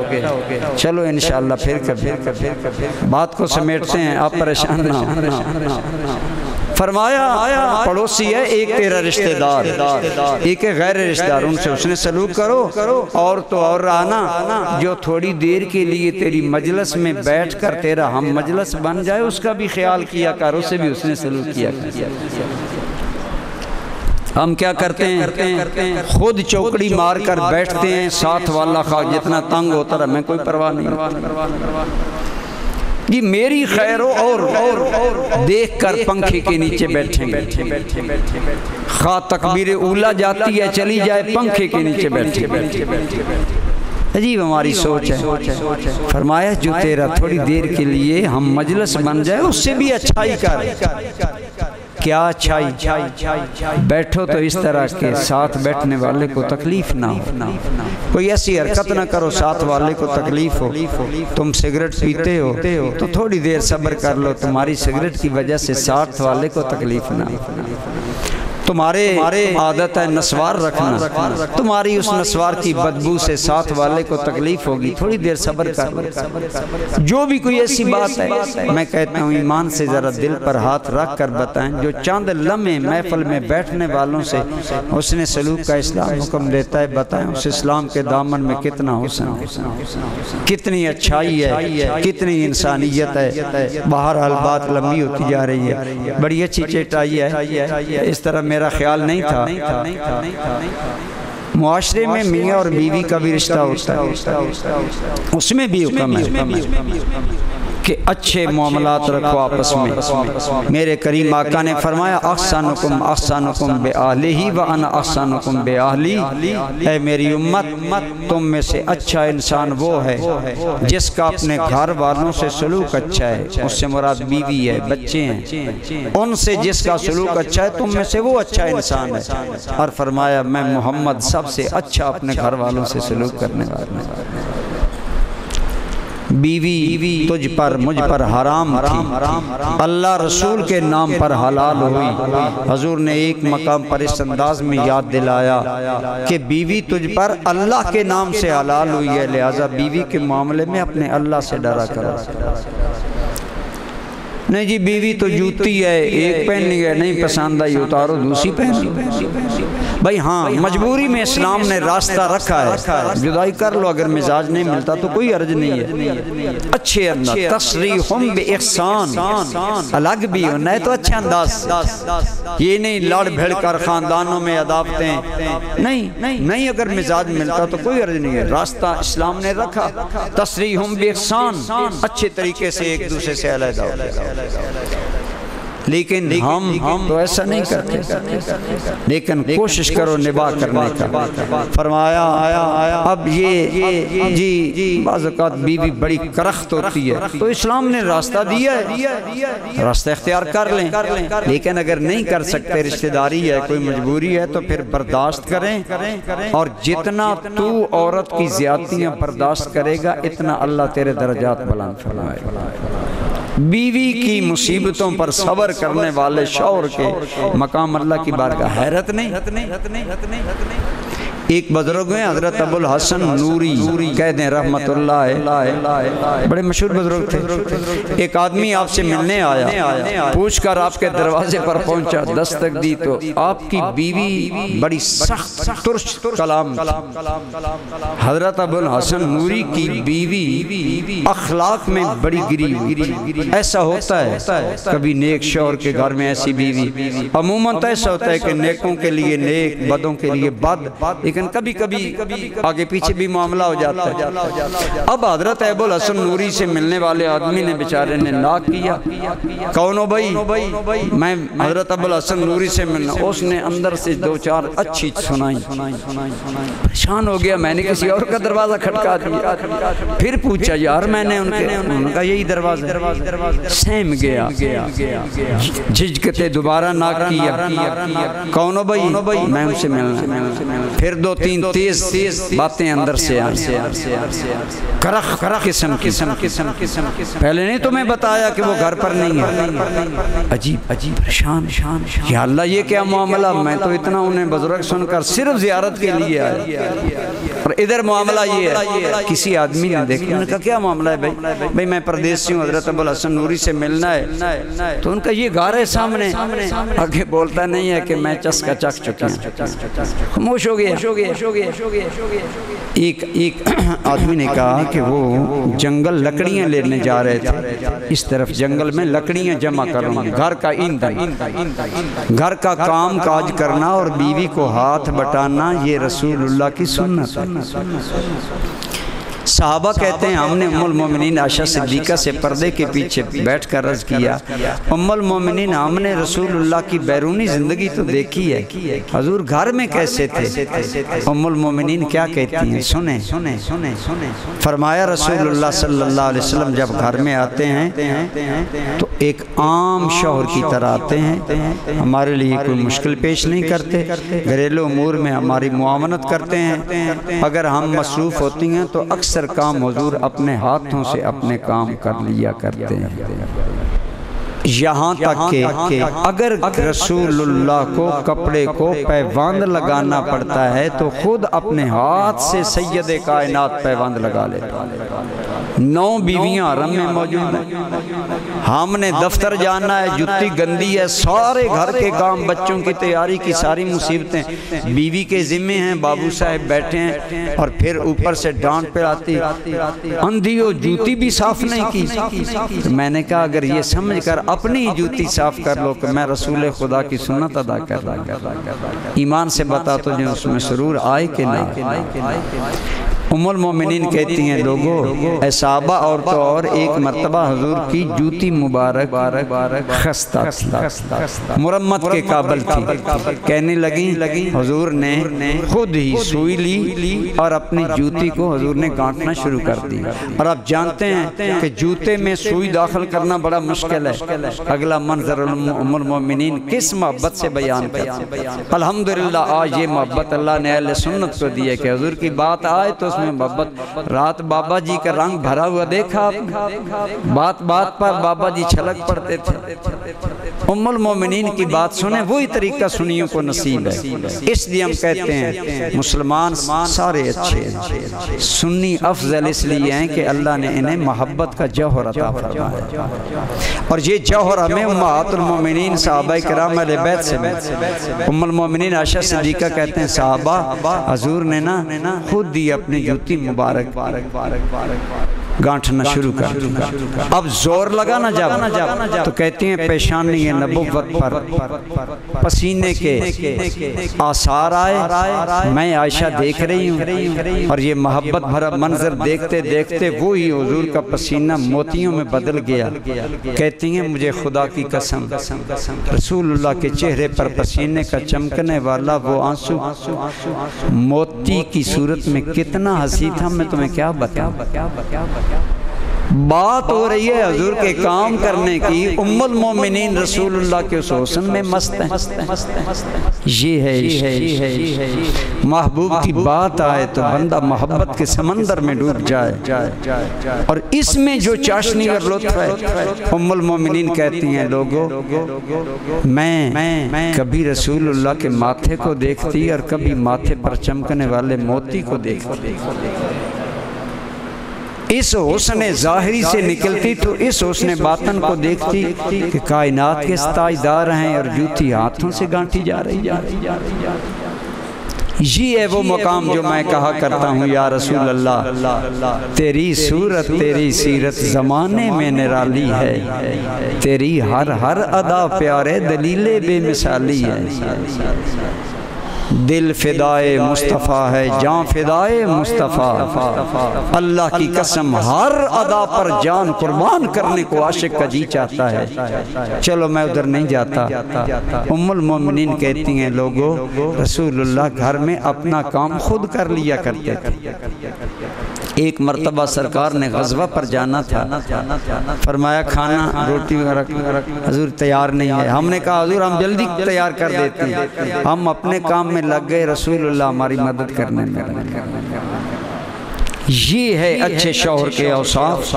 S1: چلو انشاءاللہ پھر کبھی بات کو سمیٹتے ہیں، آپ پریشان نہ ہو۔ فرمایا پڑوسی ہے ایک تیرا رشتہ دار، ایک غیر رشتہ دار، ان سے اس نے سلوک کرو، اور تو اور رہنا جو تھوڑی دیر کے لیے تیری مجلس میں بیٹھ کر تیرا ہم مجلس بن جائے اس کا بھی خیال کیا کر، اسے بھی اس نے سلوک کیا کر۔ ہم کیا کرتے ہیں؟ خود چوکڑی مار کر بیٹھتے ہیں، ساتھ والا خواہ جتنا تنگ ہوتا رہا ہمیں کوئی پرواہ نہیں، یہ میری خیر ہو، اور دیکھ کر پنکھے کے نیچے بیٹھیں گے، خواہ تکبیر اولا جاتی ہے چلی جائے پنکھے کے نیچے بیٹھیں گے۔ عجیب ہماری سوچ ہے۔ فرمایا جو تیرا تھوڑی دیر کے لیے ہم مجلس بن جائے اس سے بھی اچھائی کر۔ کیا اچھائی؟ بیٹھو تو اس طرح کے ساتھ بیٹھنے والے کو تکلیف نہ ہو، کوئی ایسی حرکت نہ کرو ساتھ والے کو تکلیف ہو۔ تم سگریٹ پیتے ہو تو تھوڑی دیر صبر کر لو، تمہاری سگریٹ کی وجہ سے ساتھ والے کو تکلیف نہ ہو۔ تمہارے عادت ہے نسوار رکھنا، تمہاری اس نسوار کی بدبو سے ساتھ والے کو تکلیف ہوگی، تھوڑی دیر صبر کر۔ جو بھی کوئی ایسی بات ہے، میں کہتا ہوں ایمان سے ذرا دل پر ہاتھ رکھ کر بتائیں، جو چاند لمحے محفل میں بیٹھنے والوں سے اس نے سلوک کا اسلام حکم دیتا ہے، بتائیں اس اسلام کے دامن میں کتنا حسن ہے، کتنی اچھائی ہے، کتنی انسانیت ہے۔ بہرحال بات لمبی ہوتی جا رہی ہے، بڑی اچھی چٹائی ہے، اس طرح میرا خیال نہیں تھا۔ معاشرے میں میاں اور بیوی کا بھی رشتہ ہوتا ہے، اس میں بھی حکم ہے کہ اچھے معاملات رکھو آپس میں۔ میرے کریم آقا نے فرمایا احسنکم احسنکم بِأَہْلِهِ وَأَنَا احسنکم بِأَہْلِي، اے میری امت، تم میں سے اچھا انسان وہ ہے جس کا اپنے گھر والوں سے سلوک اچھا ہے، اس سے مراد بیوی ہے، بچے ہیں، ان سے جس کا سلوک اچھا ہے تم میں سے وہ اچھا انسان ہے۔ اور فرمایا میں محمد سب سے اچھا اپنے گھر والوں سے سلوک کرنے والا ہوں۔ بیوی تجھ پر مجھ پر حرام تھی، اللہ رسول کے نام پر حلال ہوئی۔ حضور نے ایک مقام پر اس انداز میں یاد دلایا کہ بیوی تجھ پر اللہ کے نام سے حلال ہوئی ہے، لہٰذا بیوی کے معاملے میں اپنے اللہ سے ڈرا کرو۔ نہیں جی بیوی تو جوتی ہے، ایک پہننی ہے، نہیں پسند آئی اتارو دوسری پہن لو۔ بھائی ہاں مجبوری میں اسلام نے راستہ رکھا ہے، جدائی کر لو، اگر مزاج نہیں ملتا تو کوئی حرج نہیں ہے، اچھے انداز، تصریحم بِإِحْسَان، الگ بھی ہونا ہے تو اچھے انداز، یہ نہیں لڑ بھیڑ کر خاندانوں میں عداوتیں، نہیں، اگر مزاج ملتا تو کوئی حرج نہیں ہے، راستہ اسلام نے رکھا، تصریحم بِإِحْسَان، اچھے طریقے سے ایک دوسرے سے علیحدہ ہو گیا۔ لیکن ہم تو ایسا نہیں کرتے، لیکن کوشش کرو نباہ کرنے کا۔ فرمایا اب یہ جی بعض اوقات بیوی بڑی کرخت ہوتی ہے تو اسلام نے راستہ دیا ہے، راستہ اختیار کر لیں، لیکن اگر نہیں کر سکتے، رشتہ داری ہے، کوئی مجبوری ہے تو پھر برداشت کریں، اور جتنا تو عورت کی زیادتیاں برداشت کرے گا اتنا اللہ تیرے درجات بلند فرمائے گا۔ بیوی کی مصیبتوں پر صبر کرنے والے شوہر کے مقام اللہ کی بارگاہ حیرت نہیں۔ ایک بزرگ ہیں حضرت ابو الحسن نوری، کہہ دیں رحمت اللہ، بڑے مشہور بزرگ تھے۔ ایک آدمی آپ سے ملنے آیا، پوچھ کر آپ کے دروازے پر پہنچا، دستک دی تو آپ کی بیوی بڑی سخت ترش کلام تھی۔ حضرت ابو الحسن نوری کی بیوی اخلاق میں بڑی گری ہوئی۔ ایسا ہوتا ہے کبھی نیک شوہر کے گھر میں ایسی بیوی، عموماً تو ایسا ہوتا ہے کہ نیکوں کے لیے نیک، بدوں کے لیے بد، لیکن کبھی آگے پیچھے بھی معاملہ ہو جاتا ہے۔ اب حضرت ابو الحسن نوری سے ملنے والے آدمی نے بیچارے نے ناک کیا، کون ہو بھائی؟ میں حضرت ابو الحسن نوری سے ملنا۔ اس نے اندر سے دو چار اچھی سنائی، پریشان ہو گیا، میں نے کسی اور کا دروازہ کھٹکا دیا، پھر پوچھا یار میں نے ان کا یہی دروازہ، سہم گیا، جھجکتے دوبارہ ناک کیا، کون ہو بھائی؟ میں ان سے ملنا۔ پھر دو تین تیز باتیں اندر سے کرخ قسم پہلے نہیں تمہیں بتایا کہ وہ گھر پر نہیں ہے، عجیب پریشان، یا اللہ یہ کیا معاملہ، میں تو اتنا انہیں بزرگ سن کر صرف زیارت کے لیے آیا، اور ادھر معاملہ یہ ہے۔ کسی آدمی نے دیکھا، انہوں نے کہا کیا معاملہ ہے بھائی؟ میں پردیسی ہوں، حضرت ابو الحسن نوری سے ملنا ہے۔ تو ان کا یہ گھر ہے سامنے، آگے بولتا نہیں ہے کہ میں چسکا چک چکا ہوں، خاموش ہو گیا۔ ایک آدمی نے کہا کہ وہ جنگل لکڑیاں لینے جا رہے تھے، اس طرف جنگل میں لکڑیاں جمع کرنا، گھر کا ایندھن، گھر کا کام کاج کرنا اور بیوی کو ہاتھ بٹانا، یہ رسول اللہ کی سنت ہے۔ صحابہ کہتے ہیں ہم نے ام المومنین عائشہ صدیقہ سے پردے کے پیچھے بیٹھ کر عرض کیا، ام المومنین ہم نے رسول اللہ کی بیرونی زندگی تو دیکھی ہے، حضور گھر میں کیسے تھے؟ ام المومنین کیا کہتی ہیں سنیں، فرمایا رسول اللہ صلی اللہ علیہ وسلم جب گھر میں آتے ہیں تو ایک عام شوہر کی طرح آتے ہیں، ہمارے لیے کوئی مشکل پیش نہیں کرتے، گھریلو امور میں ہماری معاونت کرتے ہیں، اگر ہم مصروف ہوتی ہیں تو اکثر کام حضور اپنے ہاتھوں سے اپنے کام کر لیا کرتے ہیں۔ یہاں تک کہ اگر رسول اللہ کو کپڑے کو پیوند لگانا پڑتا ہے تو خود اپنے ہاتھ سے سید کائنات پیوند لگا لیتا ہے۔ 9 بیویاں حرم میں موجود ہیں، ہم نے دفتر جانا ہے، جتی گندی ہے، سارے گھر کے کام، بچوں کی تیاری کی ساری مصیبتیں بیوی کے ذمے ہیں، بابو صاحب بیٹھے ہیں، اور پھر اوپر سے ڈانٹ پہ آتی، اندھی ہو جوتی بھی صاف نہیں کی۔ میں نے کہا اگر یہ سمجھ کر اپنی جوتی صاف کر لو کہ میں رسول خدا کی سنت ادا کر رہا، ایمان سے بتا تو جو اس میں سرور آئے کہ نہ۔ ام المومنین کہتی ہیں لوگوں، اے صحابہ اور تو اور ایک مرتبہ حضور کی جوتی مبارک خستہ تھی، مرمت کے قابل تھی، کہنے لگی حضور نے خود ہی سوئی لی اور اپنی جوتی کو حضور نے گانٹنا شروع کر دی۔ اور آپ جانتے ہیں کہ جوتے میں سوئی داخل کرنا بڑا مشکل ہے۔ اگلا منظر ام المومنین کس محبت سے بیان کرتی۔ الحمدللہ آج یہ محبت اللہ نے اہل سنت کو دی ہے کہ حضور کی بات آئے تو اس میں محبت۔ رات بابا جی کا رنگ بھرا ہوا دیکھا آپ نے، بات بات پر بابا جی چھلک پڑتے تھے۔ ام المومنین کی بات سنیں، وہی طریقہ سنیوں کو نصیب ہے۔ اس لیے ہم کہتے ہیں مسلمان سارے اچھے ہیں، سنی افضل اس لیے ہیں کہ اللہ نے انہیں محبت کا جوہر عطا فرمایا، اور یہ جوہر ہمیں امہات المومنین صحابہ کرام اہل بیت سے ملتا۔ ام المومنین عائشہ صدیقہ کہتے ہیں صحابہ حضور نے نا خود ہی اپنی جوتی مبارک گانٹھنا شروع کر دیا۔ اب زور لگا نہ جب تو کہتی ہیں پیشانی نبوت پر پسینے کے آثار آئے، میں عائشہ دیکھ رہی ہوں، اور یہ محبت بھرا منظر دیکھتے دیکھتے وہی حضور کا پسینہ موتیوں میں بدل گیا۔ کہتی ہیں مجھے خدا کی قسم رسول اللہ کے چہرے پر پسینے کا چمکنے والا وہ آنسو موتی کی صورت میں کتنا ہنسی تھا، میں تمہیں کیا بتاؤں۔ بات ہو رہی ہے حضور کے کام کرنے کی، ام المومنین رسول اللہ کے اس حسن میں مست ہیں۔ یہ ہے محبوب کی بات آئے تو بندہ محبت کے سمندر میں ڈوب جائے، اور اس میں جو چاشنی اور لطف ہے۔ ام المومنین کہتی ہیں لوگوں، میں کبھی رسول اللہ کے ماتھے کو دیکھتی اور کبھی ماتھے پر چمکنے والے موتی کو دیکھتی، اس حسن ظاہری سے نکلتی تو اس حسن باطن کو دیکھتی کہ کائنات کے تاجدار ہیں اور جوتی ہاتھوں سے گانٹھی جا رہی۔ یہ ہے وہ مقام جو میں کہا کرتا ہوں یا رسول اللہ تیری صورت تیری سیرت زمانے میں نرالی ہے، تیری ہر ادا پیارے دلیل بے مثالی ہے۔ دل فدائے مصطفیٰ ہے، جان فدائے مصطفیٰ، اللہ کی قسم ہر ادا پر جان قربان کرنے کو عاشق کا جی چاہتا ہے۔ چلو میں ادھر نہیں جاتا۔ ام المومنین کہتی ہیں لوگوں، رسول اللہ گھر میں اپنا کام خود کر لیا کرتے تھے۔ ایک مرتبہ سرکار نے غزوہ پر جانا تھا، فرمایا کھانا روٹی حضور تیار نہیں ہے۔ ہم نے کہا حضور ہم جلدی تیار کر دیتے ہیں، ہم اپنے کام میں لگ گئے، رسول اللہ ہماری مدد کرنے میں۔ یہ ہے اچھے شوہر کے اوصاف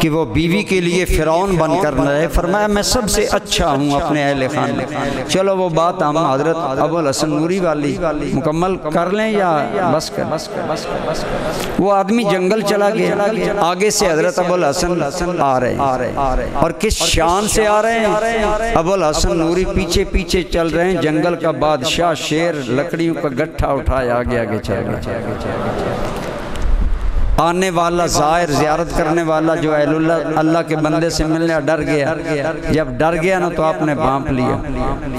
S1: کہ وہ بیوی کے لیے فرعون بن کر رہے۔ فرمایا میں سب سے اچھا ہوں اپنے اہل خاندان میں۔ چلو وہ بات ہم حضرت ابو الحسن نوری والی مکمل کر لیں یا بس کر۔ وہ آدمی جنگل چلا گیا، آگے سے حضرت ابو الحسن آ رہے ہیں، اور کس شان سے آ رہے ہیں؟ ابو الحسن نوری پیچھے پیچھے چل رہے ہیں، جنگل کا بادشاہ شیر لکڑیوں کا گٹھا اٹھایا آگے آگے چل رہا۔ آنے والا زائر زیارت کرنے والا جو اہل اللہ کے بندے سے ملنے ڈر گیا، جب ڈر گیا نا تو آپ نے بھانپ لیا،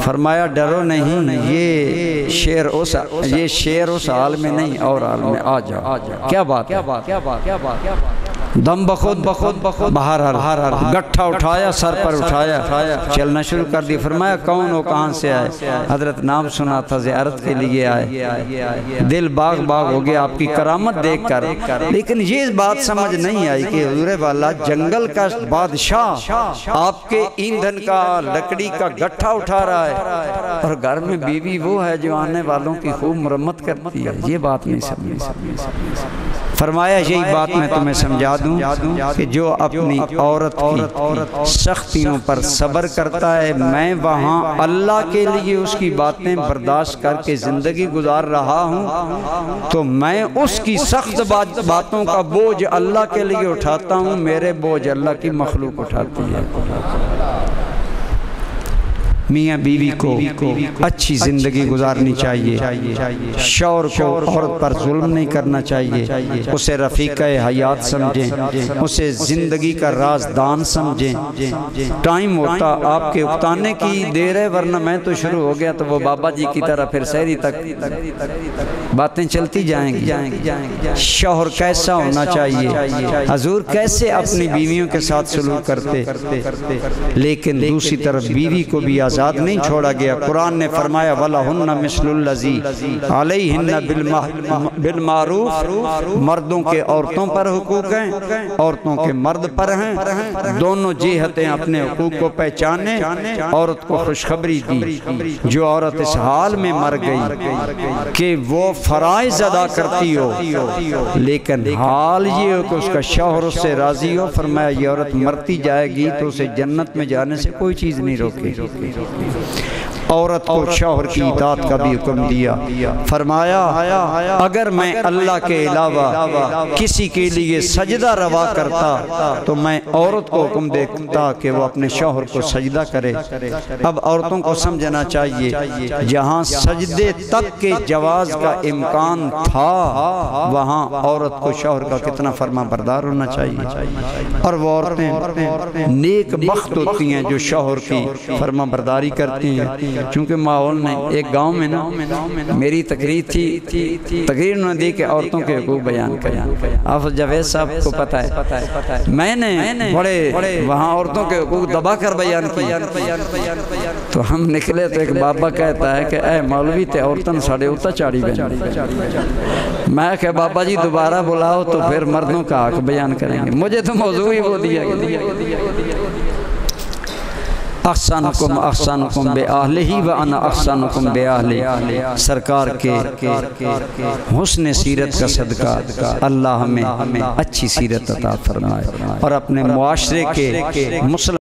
S1: فرمایا ڈرو نہیں، یہ شیر اس حال میں نہیں اور حال میں آ جاؤ۔ کیا بات ہے؟ دم بخود باہر گٹھا اٹھایا، سر پر اٹھایا، چلنا شروع کر دی۔ فرمایا کون ہو، کہاں سے آئے؟ حضرت نام سنا تھا، زیارت کے لیے آئے۔ دل باغ ہو گیا آپ کی کرامت دیکھ کر، لیکن یہ بات سمجھ نہیں آئی کہ حضور والا جنگل کا بادشاہ آپ کے ایندھن کا لکڑی کا گٹھا اٹھا رہا ہے، اور گھر میں بیوی وہ ہے جو آنے والوں کی خوب مرمت کرتی ہے۔ یہ بات نہیں سمجھ۔ فرمایا یہی بات میں تمہیں سمجھا دوں کہ جو اپنی عورت کی سختیوں پر صبر کرتا ہے، میں وہاں اللہ کے لیے اس کی باتیں برداشت کر کے زندگی گزار رہا ہوں، تو میں اس کی سخت باتوں کا بوجھ اللہ کے لیے اٹھاتا ہوں، میرے بوجھ اللہ کی مخلوق اٹھاتی ہے۔ میاں بیوی کو اچھی زندگی گزارنی چاہیے، شوہر کو عورت پر ظلم نہیں کرنا چاہیے، اسے رفیقہ حیات سمجھیں، اسے زندگی کا رازدان سمجھیں۔ ٹائم ہوتا آپ کے اکتانے کی دیر ہے، ورنہ میں تو شروع ہو گیا تو وہ بابا جی کی طرح پھر سحری تک باتیں چلتی جائیں گی۔ شوہر کیسا ہونا چاہیے، حضور کیسے اپنی بیویوں کے ساتھ سلوک کرتے، لیکن دوسری طرف بیوی کو بھی آزاد نہیں چھوڑا گیا۔ قرآن نے فرمایا وَلَهُنَّ مِثْلُ الَّذِي عَلَيْهِنَّ بِالْمَعْرُوفِ، مردوں کے عورتوں پر حقوق ہیں، عورتوں کے مرد پر ہیں، دونوں جہتیں اپنے حقوق کو پہچانے۔ عورت کو خوشخبری دی، جو عورت اس حال میں مر گئی کہ وہ فرائض ادا کرتی ہو لیکن حال یہ ہو کہ اس کا شوہر اس سے راضی ہو، فرمایا یہ عورت مرتی جائے گی تو اسے جنت میں جانے سے کوئی چیز نہیں روکے گی۔ عورت کو شوہر کی اطاعت کا بھی حکم دیا، فرمایا اگر میں اللہ کے علاوہ کسی کے لیے سجدہ روا کرتا تو میں عورت کو حکم دیتا کہ وہ اپنے شوہر کو سجدہ کرے۔ اب عورتوں کو سمجھنا چاہیے جہاں سجدے تک کے جواز کا امکان تھا وہاں عورت کو شوہر کا کتنا فرما بردار ہونا چاہیے، اور وہ عورتیں نیک بخت ہوتی ہیں جو شوہر کی فرما برداری کرتی ہیں۔ چونکہ ماحول نے ایک گاؤں میں نا میری تقریر تھی، تقریر انہوں نے دی کہ عورتوں کے حقوق بیان کریں۔ آپ جاوید صاحب کو پتہ ہے میں نے بڑے وہاں عورتوں کے حقوق دبا کر بیان کیا، تو ہم نکلے تو ایک بابا کہتا ہے کہ اے مولوی تے عورتن ساڑے اتا چاڑی بہن۔ میں کہ بابا جی دوبارہ بلاؤ تو پھر مردوں کا حق بیان کریں گے، مجھے تو موضوع ہی وہ دیا گیا۔ احسانکم احسانکم بے اہلہ و انا احسانکم بے اہلہ، سرکار کے حسن سیرت کا صدقہ اللہ ہمیں اچھی سیرت عطا فرمائے اور اپنے معاشرے کے مسلم